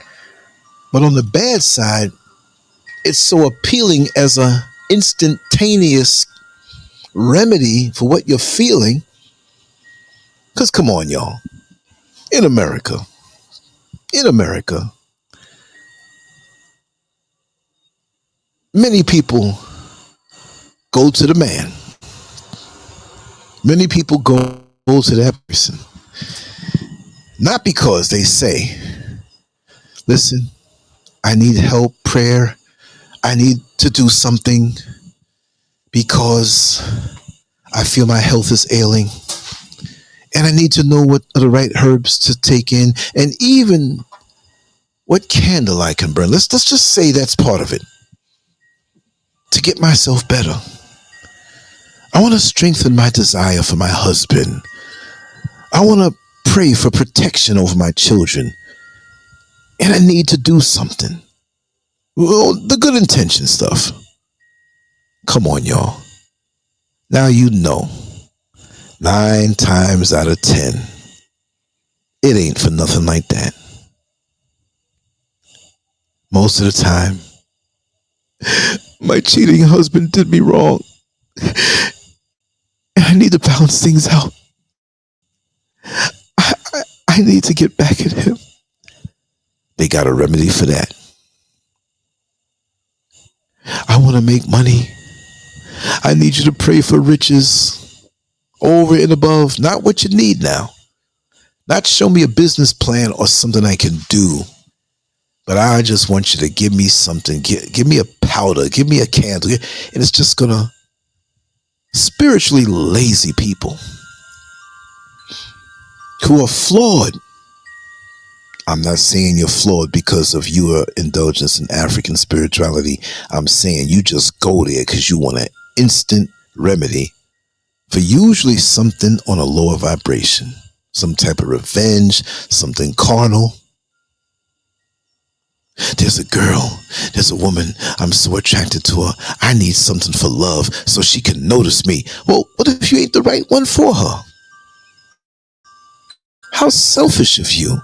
Speaker 1: but on the bad side, it's so appealing as a instantaneous remedy for what you're feeling. Because come on, y'all, in America, many people go to the man. Many people go to that person, not because they say, listen, I need help, prayer, I need to do something because I feel my health is ailing, and I need to know what are the right herbs to take in, and even what candle I can burn. Let's just say that's part of it. To get myself better. I want to strengthen my desire for my husband. I want to pray for protection over my children. And I need to do something. Well, the good intention stuff. Come on, y'all. Now you know. 9 times out of 10, it ain't for nothing like that. Most of the time, my cheating husband did me wrong, and I need to balance things out. I need to get back at him. They got a remedy for that. I want to make money. I need you to pray for riches over and above, not what you need now. Not show me a business plan or something I can do, but I just want you to give me something. Give me a powder, give me a candle, and it's just gonna spiritually lazy people who are flawed. I'm not saying you're flawed because of your indulgence in African spirituality. I'm saying you just go there because you want an instant remedy for usually something on a lower vibration, some type of revenge, something carnal. There's a girl, there's a woman, I'm so attracted to her. I need something for love so she can notice me. Well, what if you ain't the right one for her? How selfish of you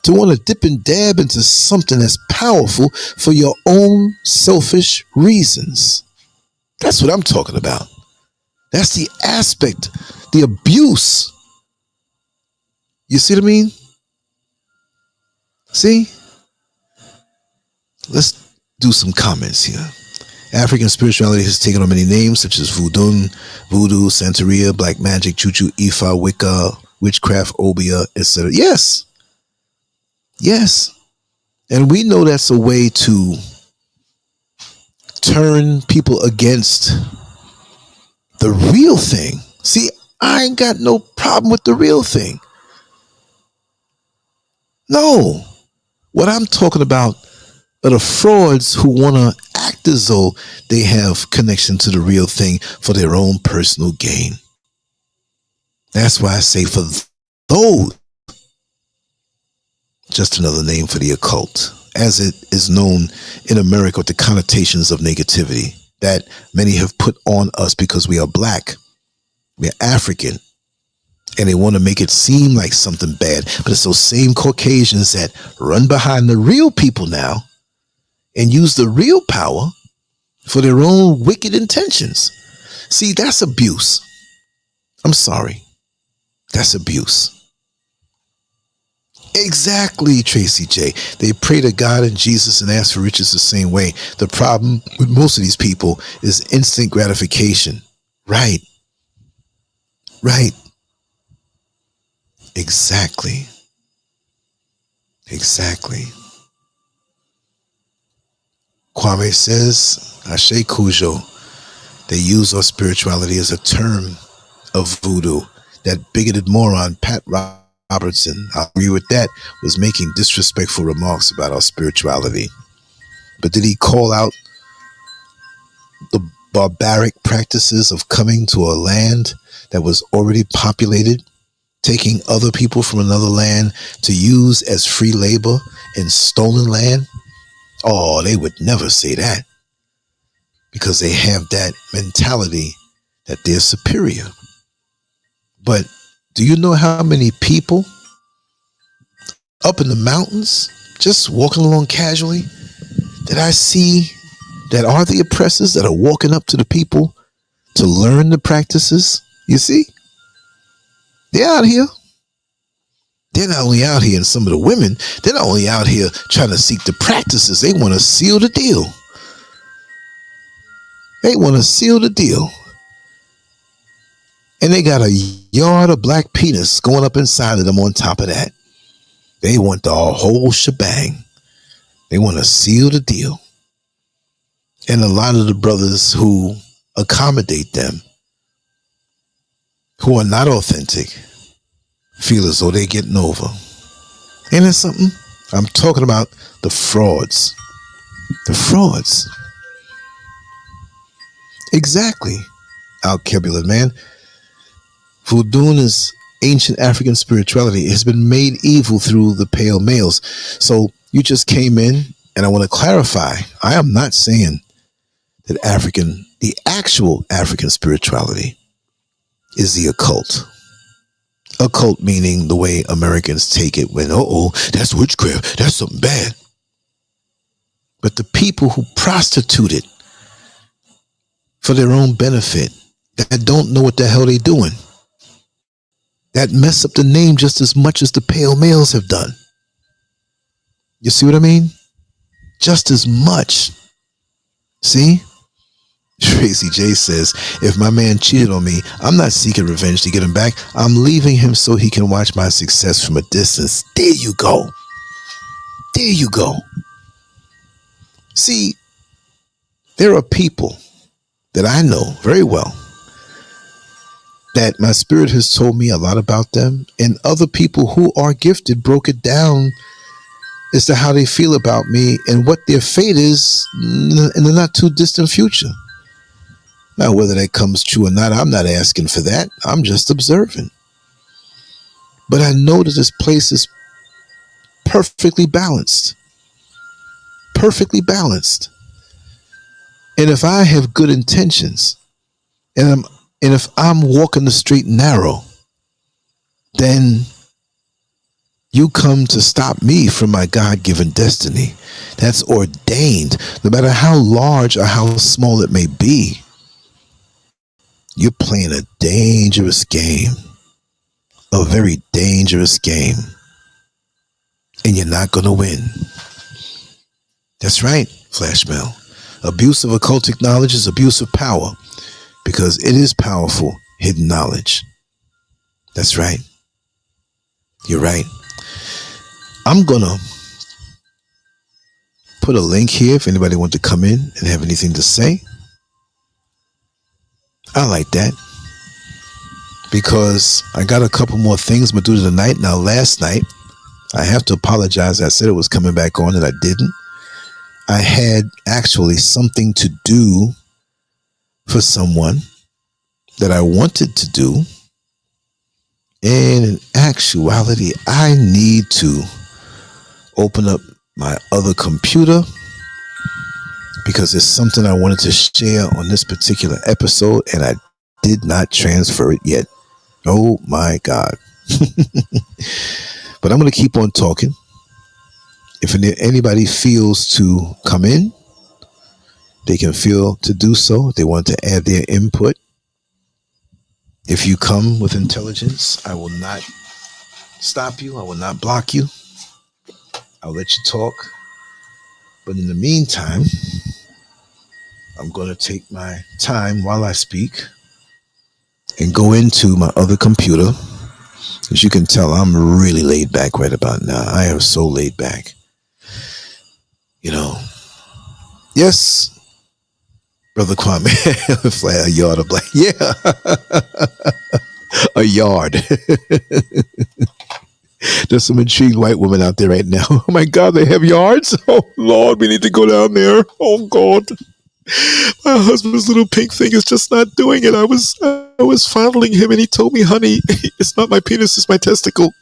Speaker 1: to want to dip and dab into something that's powerful for your own selfish reasons. That's what I'm talking about. That's the aspect, the abuse. You see what I mean? See? Let's do some comments here. African spirituality has taken on many names such as voodoo, Santeria, black magic, juju, Ifa, Wicca, witchcraft, Obia, etc. Yes. Yes. And we know that's a way to turn people against the real thing. See, I ain't got no problem with the real thing. No. What I'm talking about are the frauds who want to act as though they have connection to the real thing for their own personal gain. That's why I say for those, just another name for the occult, as it is known in America with the connotations of negativity that many have put on us because we are black, we are African, and they want to make it seem like something bad. But it's those same Caucasians that run behind the real people now and use the real power for their own wicked intentions. See, that's abuse. I'm sorry. That's abuse. Exactly, Tracy J. They pray to God and Jesus and ask for riches the same way. The problem with most of these people is instant gratification. Right. Right. Exactly. Exactly. Kwame says, Ashe Cujo, they use our spirituality as a term of voodoo. That bigoted moron, Pat Robertson, I agree with that, was making disrespectful remarks about our spirituality. But did he call out the barbaric practices of coming to a land that was already populated, taking other people from another land to use as free labor in stolen land? Oh, they would never say that because they have that mentality that they're superior. But do you know how many people up in the mountains, just walking along casually, that I see that are the oppressors that are walking up to the people to learn the practices? You see, they're out here. They're not only out here, and some of the women, they're not only out here trying to seek the practices, they want to seal the deal. They want to seal the deal. And they got a yard of black penis going up inside of them on top of that. They want the whole shebang. They want to seal the deal. And a lot of the brothers who accommodate them, who are not authentic, feel as though they're getting over. Ain't that something? I'm talking about the frauds. The frauds. Exactly. Al-Kebula, man. Voodoo is ancient African spirituality. It has been made evil through the pale males. So you just came in, and I want to clarify. I am not saying that the actual African spirituality is the occult. Occult meaning the way Americans take it when, that's witchcraft, that's something bad. But the people who prostitute it for their own benefit, that don't know what the hell they're doing, that mess up the name just as much as the pale males have done. You see what I mean? Just as much. See? Tracy J says, if my man cheated on me, I'm not seeking revenge to get him back. I'm leaving him so he can watch my success from a distance. There you go. There you go. See, there are people that I know very well that my spirit has told me a lot about them, and other people who are gifted broke it down as to how they feel about me and what their fate is in the not too distant future. Now, whether that comes true or not, I'm not asking for that. I'm just observing. But I know that this place is perfectly balanced. Perfectly balanced. And if I have good intentions, and if I'm walking the straight and narrow, then you come to stop me from my God-given destiny. That's ordained, no matter how large or how small it may be. You're playing a dangerous game, a very dangerous game, and you're not going to win. That's right, Flashmail. Abuse of occultic knowledge is abuse of power, because it is powerful, hidden knowledge. That's right. You're right. I'm going to put a link here if anybody wants to come in and have anything to say. I like that, because I got a couple more things I'm going to do tonight. Now, last night, I have to apologize. I said it was coming back on and I didn't. I had actually something to do for someone that I wanted to do. And in actuality, I need to open up my other computer because it's something I wanted to share on this particular episode and I did not transfer it yet. Oh my God. But I'm going to keep on talking. If anybody feels to come in, they can feel to do so. They want to add their input. If you come with intelligence, I will not stop you. I will not block you. I'll let you talk. But in the meantime, I'm going to take my time while I speak and go into my other computer. As you can tell, I'm really laid back right about now. I am so laid back. You know, yes, Brother Kwame, fly a yard of black. Yeah, a yard. There's some intrigued white women out there right now. Oh my God, they have yards? Oh Lord, we need to go down there. Oh God. My husband's little pink thing is just not doing it. I was fondling him and he told me, honey, it's not my penis, it's my testicle.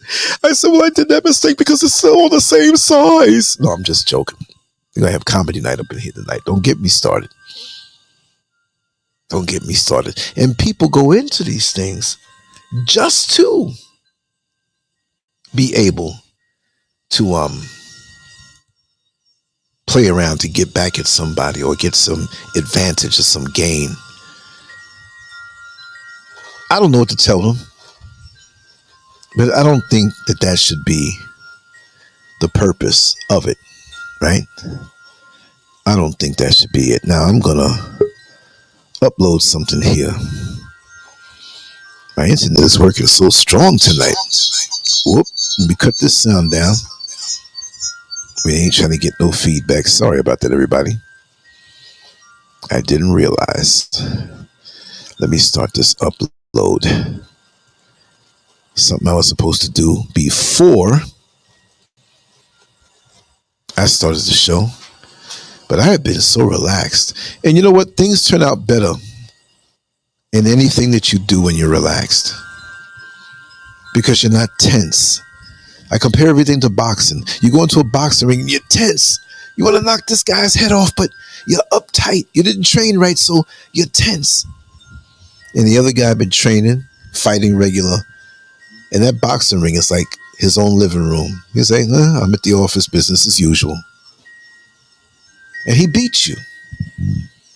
Speaker 1: I said, well, I did that mistake because it's still the same size. No, I'm just joking. We're going to have comedy night up in here tonight. Don't get me started. Don't get me started. And people go into these things just to be able to play around to get back at somebody or get some advantage or some gain. I don't know what to tell them, but I don't think that should be the purpose of it, right? I don't think that should be it. Now I'm gonna upload something here. My internet is working so strong tonight. Whoop, let me cut this sound down. We ain't trying to get no feedback. Sorry about that, everybody. I didn't realize. Let me start this upload. Something I was supposed to do before I started the show. But I have been so relaxed. And you know what? Things turn out better in anything that you do when you're relaxed. Because you're not tense. I compare everything to boxing. You go into a boxing ring and you're tense. You want to knock this guy's head off, but you're uptight. You didn't train right, so you're tense. And the other guy been training, fighting regular. And that boxing ring is like his own living room. He's like, I'm at the office, business as usual. And he beats you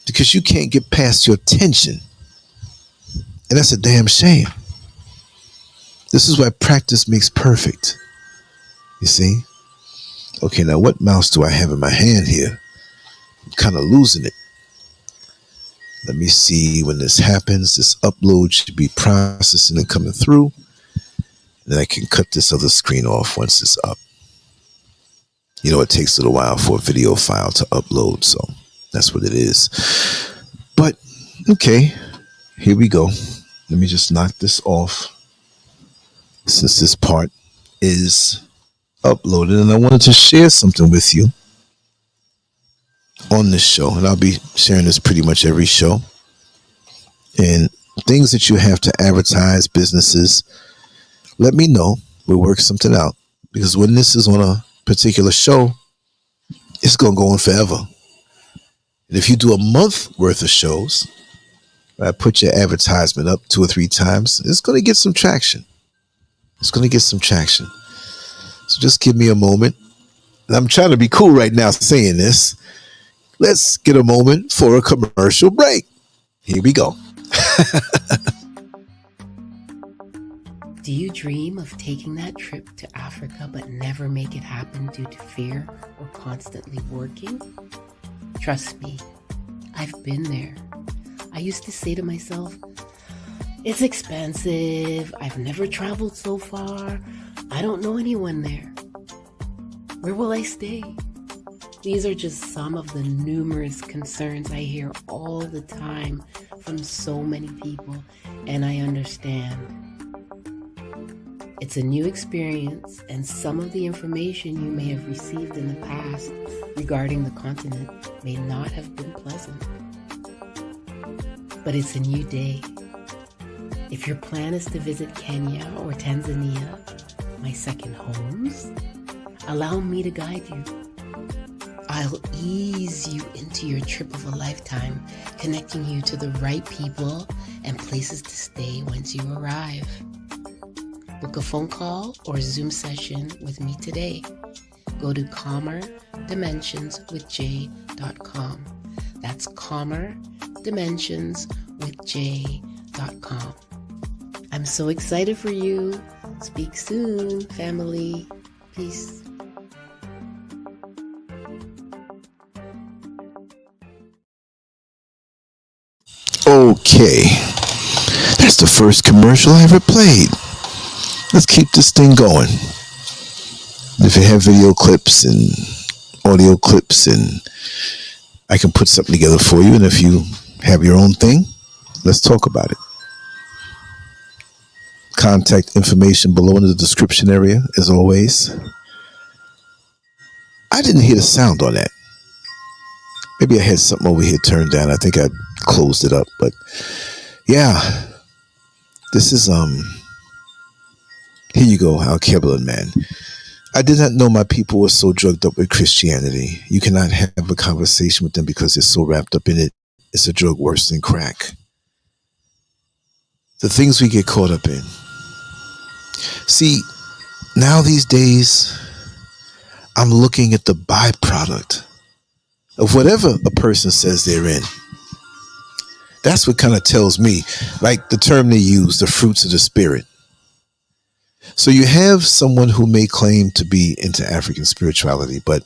Speaker 1: because you can't get past your tension. And that's a damn shame. This is why practice makes perfect. You see? Okay, now what mouse do I have in my hand here? I'm kind of losing it. Let me see when this happens. This upload should be processing and coming through. And then I can cut this other screen off once it's up. You know, it takes a little while for a video file to upload, so that's what it is. But, okay, here we go. Let me just knock this off since this part is uploaded. And I wanted to share something with you on this show. And I'll be sharing this pretty much every show. And things that you have to advertise, businesses, let me know. We'll work something out. Because when this is on a particular show, it's going to go on forever. And if you do a month worth of shows, I put your advertisement up 2 or 3 times, it's going to get some traction. It's going to get some traction. So just give me a moment. And I'm trying to be cool right now saying this. Let's get a moment for a commercial break. Here we go.
Speaker 2: Do you dream of taking that trip to Africa but never make it happen due to fear or constantly working? Trust me, I've been there. I used to say to myself, it's expensive, I've never traveled so far, I don't know anyone there. Where will I stay? These are just some of the numerous concerns I hear all the time from so many people, and I understand. It's a new experience, and some of the information you may have received in the past regarding the continent may not have been pleasant. But it's a new day. If your plan is to visit Kenya or Tanzania, my second homes, allow me to guide you. I'll ease you into your trip of a lifetime, connecting you to the right people and places to stay once you arrive. Book a phone call or Zoom session with me today. Go to calmerdimensionswithj.com. That's calmerdimensionswithj.com. I'm so excited for you. Speak soon, family. Peace.
Speaker 1: Okay, that's the first commercial I ever played. Let's keep this thing going. If you have video clips and audio clips, and I can put something together for you, and if you have your own thing, let's talk about it. Contact information below in the description area, as always. I didn't hear the sound on that. Maybe I had something over here turned down. I think I closed it up, but yeah, this is here you go, Al Kebelin, man. I did not know my people were so drugged up with Christianity. You cannot have a conversation with them because they're so wrapped up in it. It's a drug worse than crack. The things we get caught up in. See, now these days, I'm looking at the byproduct of whatever a person says they're in. That's what kind of tells me, like the term they use, the fruits of the spirit. So you have someone who may claim to be into African spirituality, but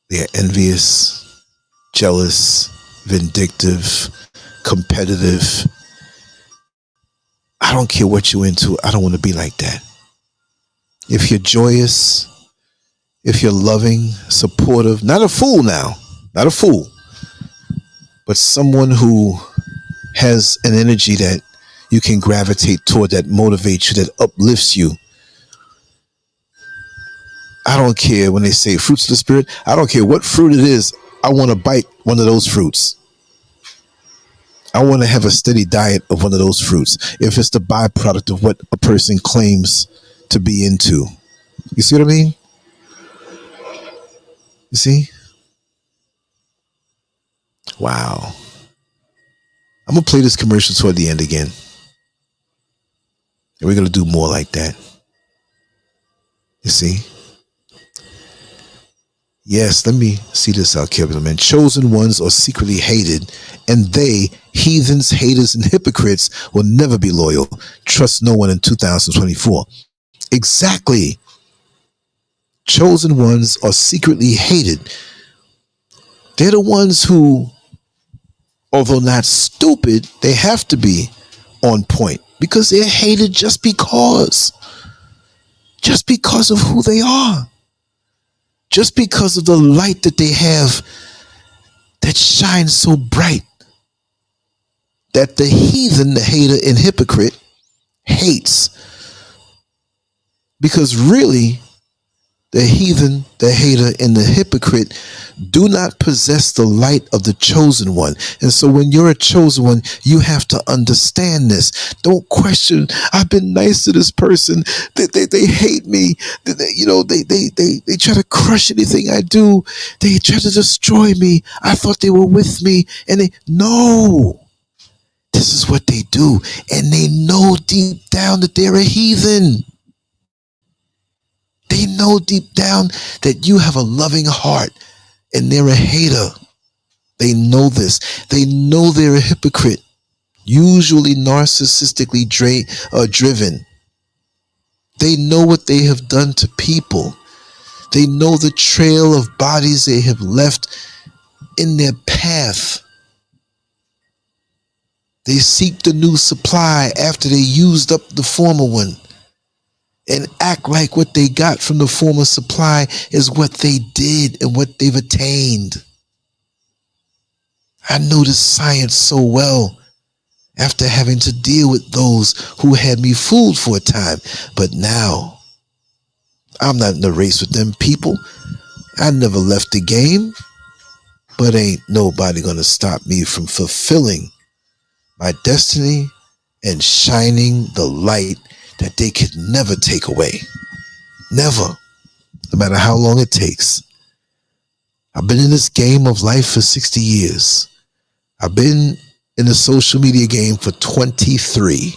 Speaker 1: they're envious, jealous, vindictive, competitive. I don't care what you're into. I don't want to be like that. If you're joyous, if you're loving, supportive, not a fool now, not a fool, but someone who has an energy that you can gravitate toward, that motivates you, that uplifts you. I don't care when they say fruits of the spirit. I don't care what fruit it is. I want to bite one of those fruits. I want to have a steady diet of one of those fruits if it's the byproduct of what a person claims to be into. You see what I mean? You see? Wow. I'm going to play this commercial toward the end again. And we're going to do more like that. You see? Yes, let me see this out, Kevin, man. Chosen ones are secretly hated, and they, heathens, haters, and hypocrites, will never be loyal. Trust no one in 2024. Exactly. Chosen ones are secretly hated. They're the ones who, although not stupid, they have to be on point because they're hated just because of who they are. Just because of the light that they have that shines so bright that the heathen, the hater, and hypocrite hates. Because really, the heathen, the hater, and the hypocrite do not possess the light of the chosen one. And so when you're a chosen one, you have to understand this. Don't question, I've been nice to this person. They hate me. They try to crush anything I do. They try to destroy me. I thought they were with me. And no, this is what they do. And they know deep down that they're a heathen. They know deep down that you have a loving heart and they're a hater. They know this. They know they're a hypocrite, usually narcissistically driven. They know what they have done to people. They know the trail of bodies they have left in their path. They seek the new supply after they used up the former one. and act like what they got from the former supply is what they did and what they've attained. I know this science so well after having to deal with those who had me fooled for a time. But now, I'm not in a race with them people. I never left the game. But ain't nobody gonna stop me from fulfilling my destiny and shining the light that they could never take away. Never. No matter how long it takes. I've been in this game of life for 60 years. I've been in the social media game for 23.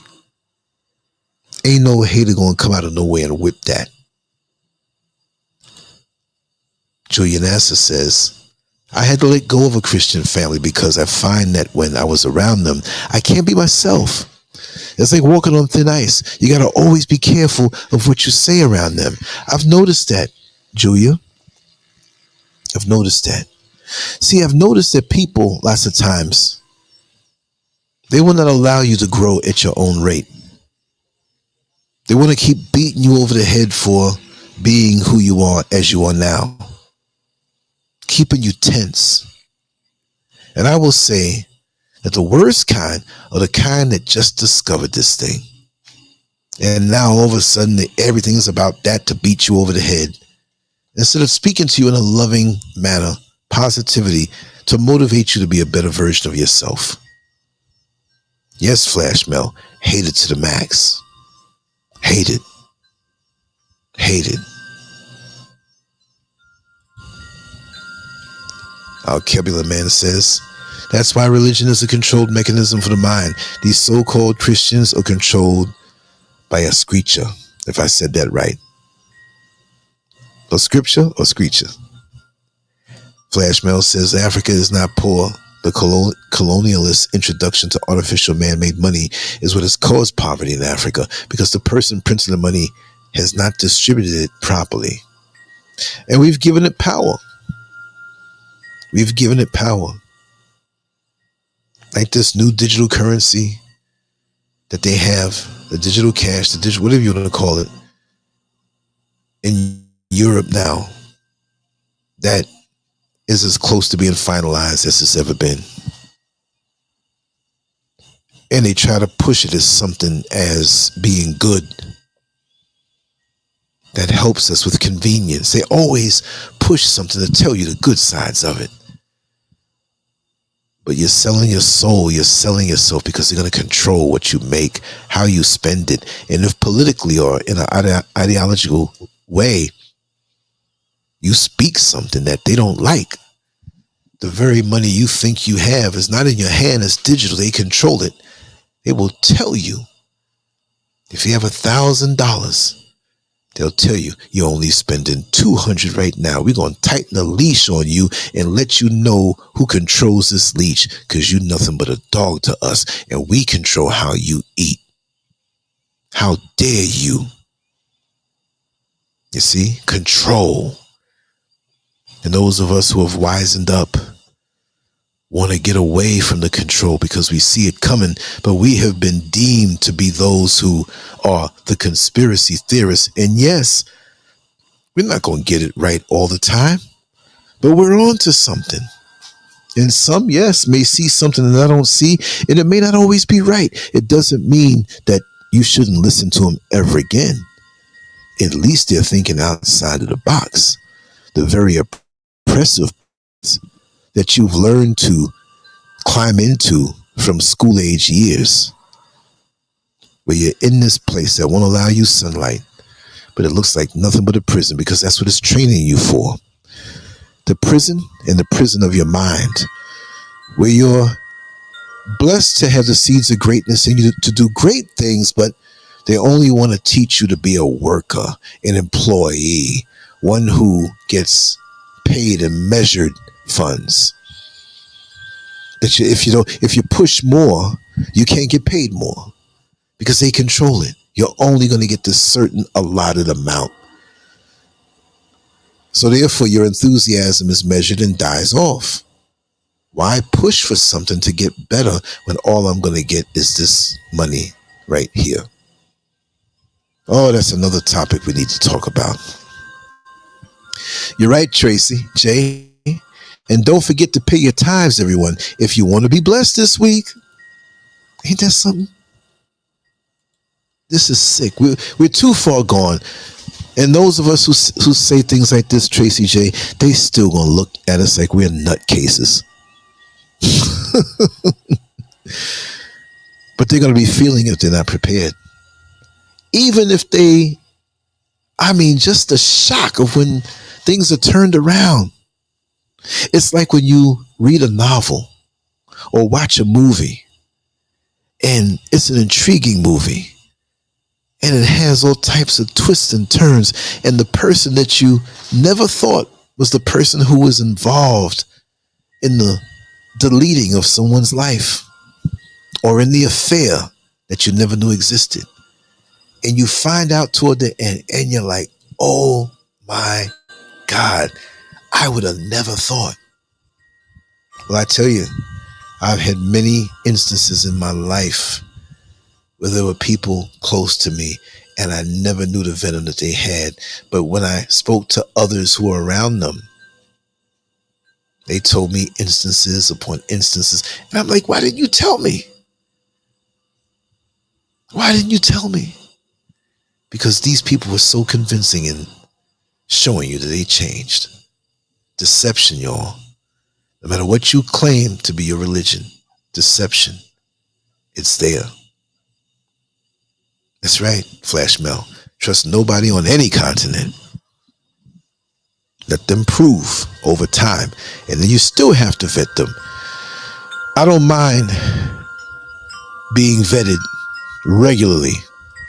Speaker 1: Ain't no hater gonna come out of nowhere and whip that. Julian Asser says, I had to let go of a Christian family because I find that when I was around them, I can't be myself. It's like walking on thin ice. You got to always be careful of what you say around them. I've noticed that, Julia. I've noticed that. See, I've noticed that people, lots of times, they will not allow you to grow at your own rate. They want to keep beating you over the head for being who you are as you are now, keeping you tense. And I will say that the worst kind are the kind that just discovered this thing. And now all of a sudden everything is about that to beat you over the head. Instead of speaking to you in a loving manner, positivity, to motivate you to be a better version of yourself. Yes, Flash Mel, hate it to the max. Hate it. Hate it. Our Kebula man says, that's why religion is a controlled mechanism for the mind. These so-called Christians are controlled by a screecher, if I said that right. A scripture or screecher? Flash Mail says Africa is not poor. The colonialist introduction to artificial man-made money is what has caused poverty in Africa because the person printing the money has not distributed it properly. And we've given it power. We've given it power. Like this new digital currency that they have, the digital cash, the digital, whatever you want to call it, in Europe now, that is as close to being finalized as it's ever been. And they try to push it as something as being good that helps us with convenience. They always push something to tell you the good sides of it. But you're selling your soul, you're selling yourself because they're going to control what you make, how you spend it. And if politically or in an ideological way, you speak something that they don't like, the very money you think you have is not in your hand, it's digital. They control it. They will tell you, if you have $1,000, they'll tell you you're only spending $200 right now. We're going to tighten the leash on you and let you know who controls this leash, because you're nothing but a dog to us and we control how you eat. How dare you? You see, control. And those of us who have wisened up want to get away from the control because we see it coming, but we have been deemed to be those who are the conspiracy theorists. And yes, we're not going to get it right all the time, but we're on to something. And some, yes, may see something that I don't see, and it may not always be right. It doesn't mean that you shouldn't listen to them ever again. At least they're thinking outside of the box. The very oppressive that you've learned to climb into from school age years, where you're in this place that won't allow you sunlight, but it looks like nothing but a prison, because that's what it's training you for. The prison, and the prison of your mind, where you're blessed to have the seeds of greatness in you to do great things, but they only want to teach you to be a worker, an employee, one who gets paid and measured funds. That if you push more, you can't get paid more because they control it. You're only going to get this certain allotted amount. So therefore, your enthusiasm is measured and dies off. Why push for something to get better when all I'm going to get is this money right here? Oh, that's another topic we need to talk about. You're right, Tracy, Jay. And don't forget to pay your tithes, everyone. If you want to be blessed this week, ain't that something? This is sick. We're too far gone. And those of us who say things like this, Tracy J, they still gonna look at us like we're nutcases. But they're gonna be feeling if they're not prepared. Even if they, just the shock of when things are turned around. It's like when you read a novel or watch a movie, and it's an intriguing movie, and it has all types of twists and turns, and the person that you never thought was the person who was involved in the deleting of someone's life, or in the affair that you never knew existed, and you find out toward the end, and you're like, oh my God, I would have never thought. Well, I tell you, I've had many instances in my life where there were people close to me and I never knew the venom that they had. But when I spoke to others who were around them, they told me instances upon instances. And I'm like, why didn't you tell me? Why didn't you tell me? Because these people were so convincing in showing you that they changed. Deception, y'all. No matter what you claim to be your religion, deception, it's there. That's right, Flash Mel. Trust nobody on any continent. Let them prove over time, and then you still have to vet them. I don't mind being vetted regularly.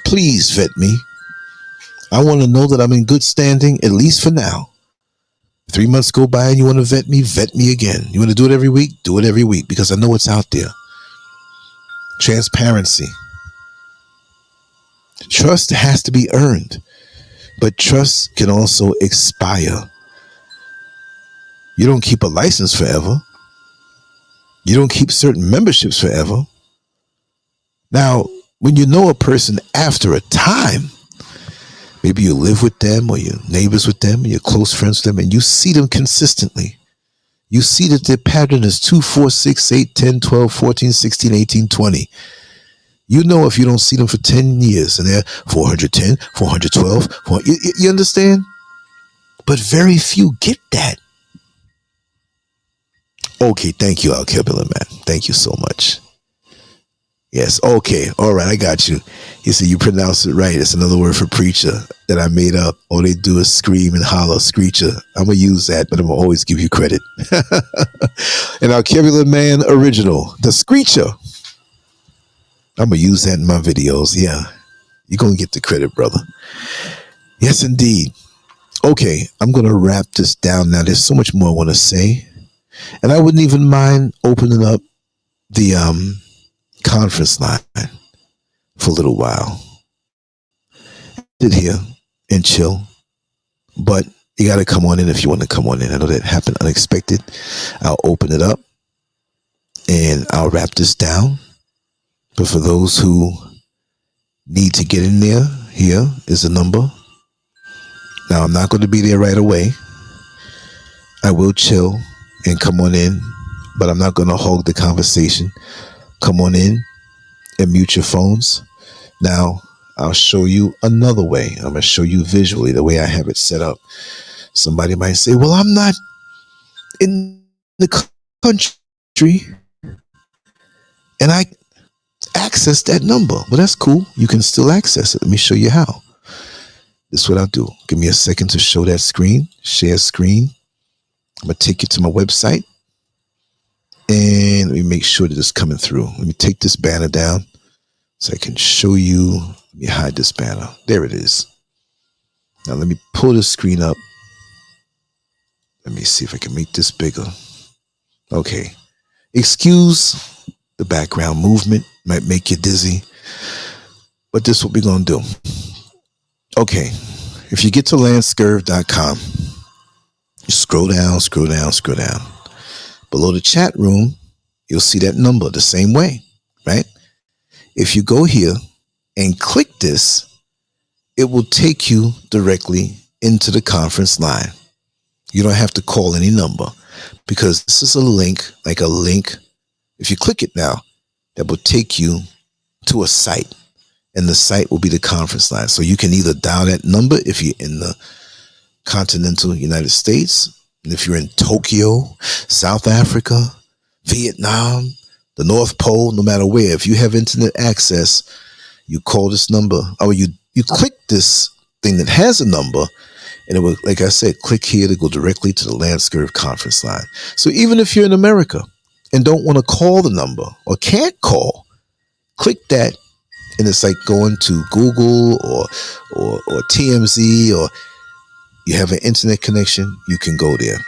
Speaker 1: Please vet me. I want to know that I'm in good standing, at least for now. 3 months go by and you want to vet me again. You want to do it every week? Do it every week, because I know it's out there. Transparency. Trust has to be earned, but trust can also expire. You don't keep a license forever. You don't keep certain memberships forever. Now, when you know a person after a time, maybe you live with them or you're neighbors with them, or you're close friends with them, and you see them consistently. You see that their pattern is 2, 4, 6, 8, 10, 12, 14, 16, 18, 20. You know if you don't see them for 10 years and they're 410, 412, you understand? But very few get that. Okay, thank you, Alkebula, man. Thank you so much. Yes, okay, all right, I got you. You see, you pronounce it right. It's another word for preacher that I made up. All they do is scream and holler, screecher. I'm going to use that, but I'm going to always give you credit. An Alkebula man original, the screecher. I'm going to use that in my videos. Yeah, you're going to get the credit, brother. Yes, indeed. Okay, I'm going to wrap this down now. There's so much more I want to say. And I wouldn't even mind opening up the conference line for a little while. Sit here and chill. But you got to come on in if you want to come on in. I know that happened unexpected. I'll open it up and I'll wrap this down. But for those who need to get in there, here is the number. Now, I'm not going to be there right away. I will chill and come on in, but I'm not going to hog the conversation. Come on in and mute your phones. Now, I'll show you another way. I'm going to show you visually the way I have it set up. Somebody might say, well, I'm not in the country and I access that number. Well, that's cool. You can still access it. Let me show you how. This is what I'll do. Give me a second to show that screen. Share screen. I'm going to take you to my website. And let me make sure that it's coming through. Let me take this banner down so I can show you. Let me hide this banner. There it is. Now let me pull the screen up. Let me see if I can make this bigger. Okay. Excuse the background movement. Might make you dizzy. But this is what we're going to do. Okay. If you get to LANCESCURV.com, scroll down, scroll down, scroll down. Below the chat room, you'll see that number the same way, right? If you go here and click this, it will take you directly into the conference line. You don't have to call any number because this is a link, like a link. If you click it now, that will take you to a site, and the site will be the conference line. So you can either dial that number if you're in the continental United States, and if you're in Tokyo, South Africa, Vietnam, the North Pole, no matter where, if you have internet access, you call this number, or you click this thing that has a number, and it will, like I said, click here to go directly to the LANCESCURV conference line. So even if you're in America and don't want to call the number or can't call, click that, and it's like going to Google or TMZ, or you have an internet connection, you can go there.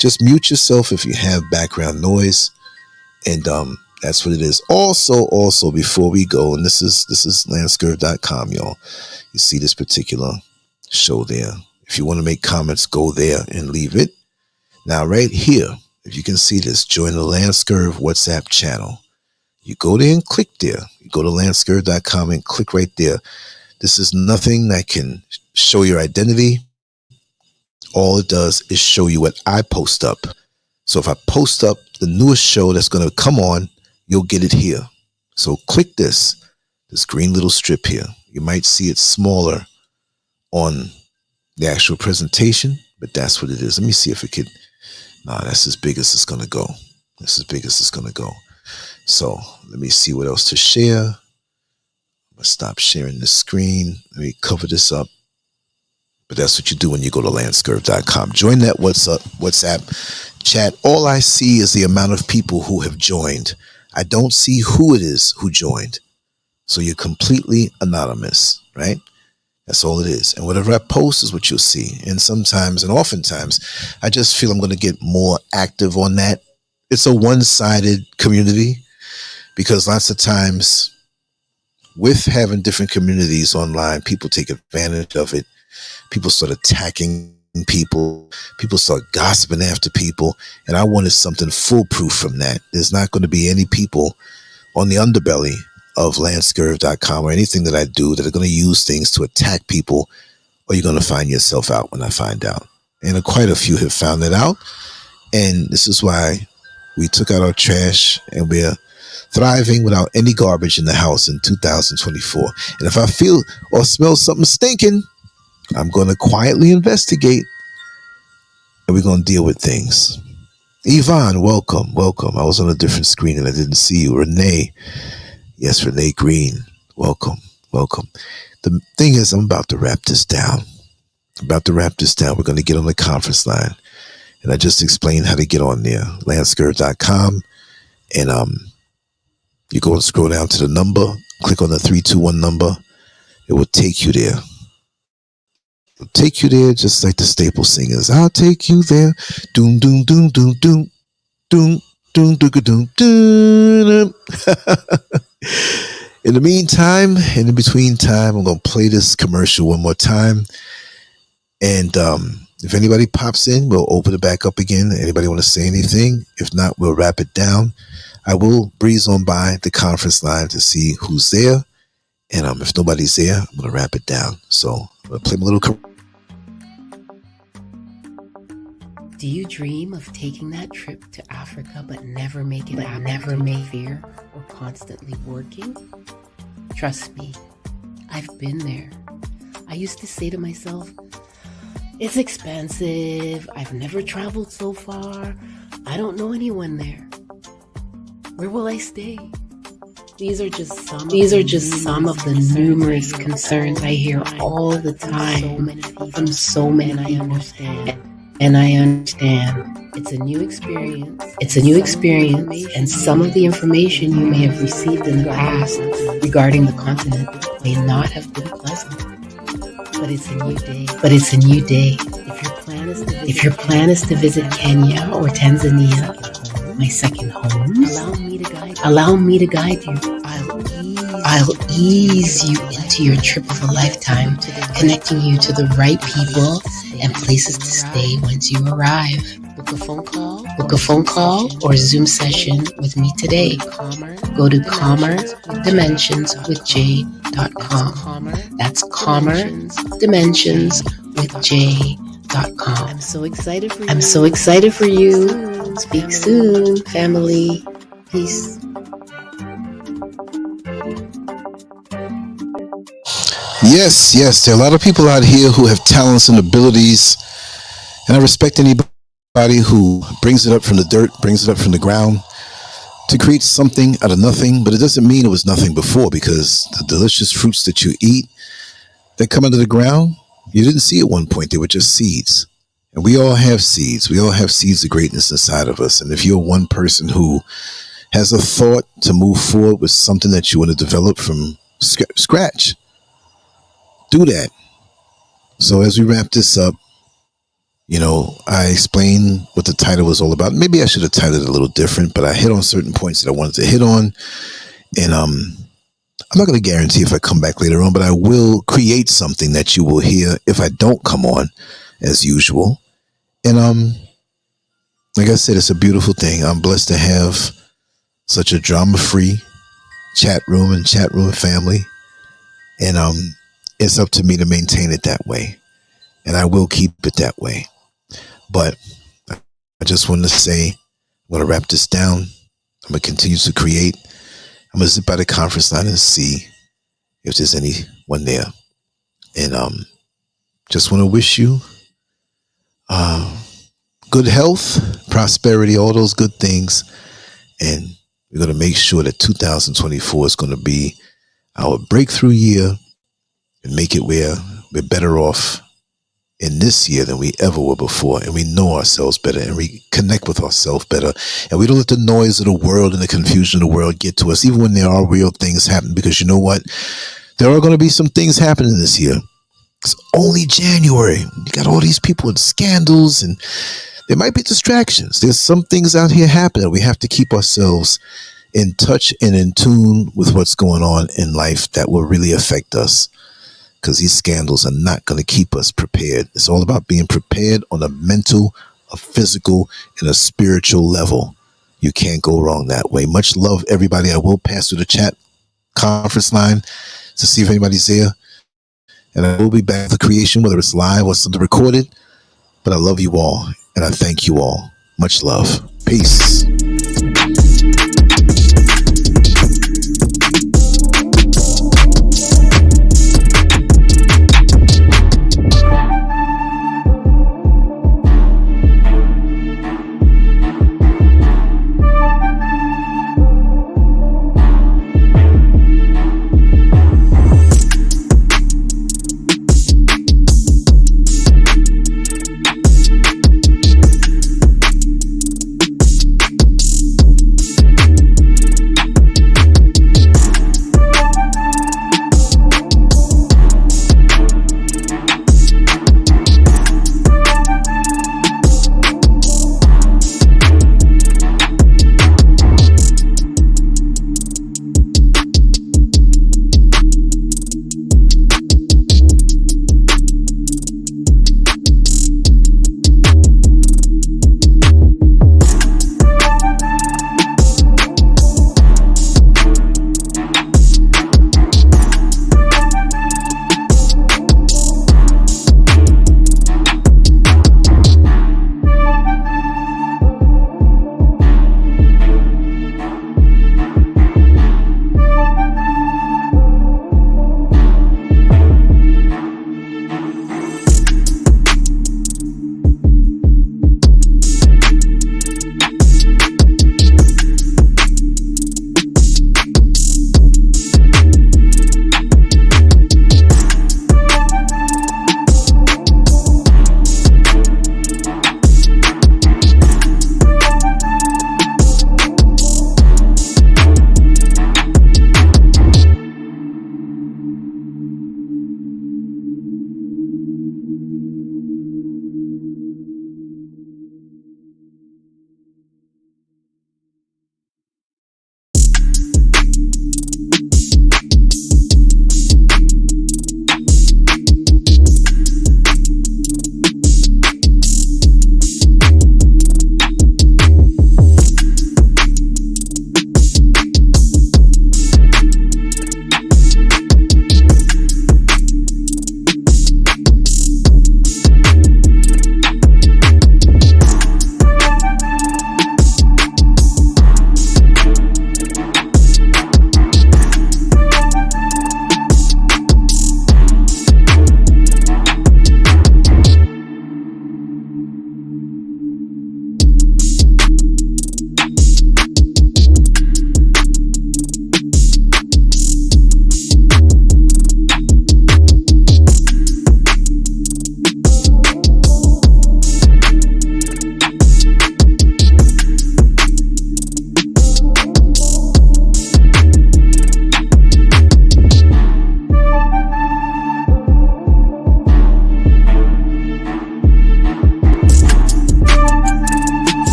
Speaker 1: Just mute yourself if you have background noise, and that's what it is. Also, before we go, and this is LANCESCURV.com, y'all. You see this particular show there. If you want to make comments, go there and leave it. Now, right here, if you can see this, join the LANCESCURV WhatsApp channel. You go there and click there. You go to LANCESCURV.com and click right there. This is nothing that can show your identity. All it does is show you what I post up. So if I post up the newest show that's going to come on, you'll get it here. So click this green little strip here. You might see it smaller on the actual presentation, but that's what it is. Let me see if it could. Nah, that's as big as it's going to go. That's as big as it's going to go. So let me see what else to share. I'm going to stop sharing the screen. Let me cover this up. But that's what you do when you go to LANCESCURV.com. Join that WhatsApp chat. All I see is the amount of people who have joined. I don't see who it is who joined. So you're completely anonymous, right? That's all it is. And whatever I post is what you'll see. And sometimes, and oftentimes, I just feel I'm going to get more active on that. It's a one-sided community because lots of times with having different communities online, people take advantage of it. People start attacking people. People start gossiping after people. And I wanted something foolproof from that. There's not going to be any people on the underbelly of LANCESCURV.com or anything that I do that are going to use things to attack people, or you're going to find yourself out when I find out. And quite a few have found that out. And this is why we took out our trash and we're thriving without any garbage in the house in 2024. And if I feel or smell something stinking, I'm going to quietly investigate, and we're going to deal with things. Yvonne, welcome. I was on a different screen and I didn't see you. Renee. Yes, Renee Green. Welcome. The thing is, I'm about to wrap this down. We're going to get on the conference line. And I just explained how to get on there. LANCESCURV.com. And you go and scroll down to the number. Click on the 321 number. It will take you there. It'll take you there just like the staple singers. I'll take you there. Doom, doom, doom, doom, doom. Doom, doom, doom, doom, doom. In the meantime, and in between time, I'm going to play this commercial one more time. And if anybody pops in, we'll open it back up again. Anybody want to say anything? If not, we'll wrap it down. I will breeze on by the conference line to see who's there. And if nobody's there, I'm going to wrap it down. So I'm going to play my little
Speaker 2: Do you dream of taking that trip to Africa but never make it happen? Never make fear or constantly working? Trust me, I've been there. I used to say to myself, it's expensive. I've never traveled so far. I don't know anyone there. Where will I stay? These are just some of the numerous concerns I hear all the time from so many people. And I understand it's a new experience. And some of the information you may have received in the past regarding the continent may not have been pleasant. But it's a new day. If your plan is to visit Kenya or Tanzania, my second home, allow me to guide you. I'll ease you into your trip of a lifetime, connecting you to the right people and places to stay once you arrive. Book a phone call or Zoom session with me today. Go to calmerdimensionswithj.com J.com. That's calmer dimensions with J.com. I'm so excited for you. Speak soon, family. Peace.
Speaker 1: Yes, yes. There are a lot of people out here who have talents and abilities, and I respect anybody who brings it up from the dirt, brings it up from the ground to create something out of nothing. But it doesn't mean it was nothing before, because the delicious fruits that you eat that come out of the ground, you didn't see at one point. They were just seeds. And we all have seeds. We all have seeds of greatness inside of us. And if you're one person who has a thought to move forward with something that you want to develop from scratch, do that. So as we wrap this up, I explained what the title was all about. Maybe I should have titled it a little different, but I hit on certain points that I wanted to hit on. And I'm not going to guarantee if I come back later on, but I will create something that you will hear if I don't come on as usual. And like I said, it's a beautiful thing. I'm blessed to have such a drama-free chat room and chat room family. And it's up to me to maintain it that way. And I will keep it that way. But I just wanted to say, I'm going to wrap this down. I'm going to continue to create. I'm going to sit by the conference line and see if there's anyone there. And just want to wish you good health, prosperity, all those good things. And we're going to make sure that 2024 is going to be our breakthrough year and make it where we're better off in this year than we ever were before, and we know ourselves better, and we connect with ourselves better, and we don't let the noise of the world and the confusion of the world get to us, even when there are real things happening, because you know what? There are going to be some things happening this year. It's only January. You got all these people in scandals, and there might be distractions. There's some things out here happening. We have to keep ourselves in touch and in tune with what's going on in life that will really affect us, because these scandals are not going to keep us prepared. It's all about being prepared on a mental, a physical, and a spiritual level. You can't go wrong that way. Much love, everybody. I will pass through the chat conference line to see if anybody's there. And I will be back for creation, whether it's live or something recorded. But I love you all, and I thank you all. Much love. Peace.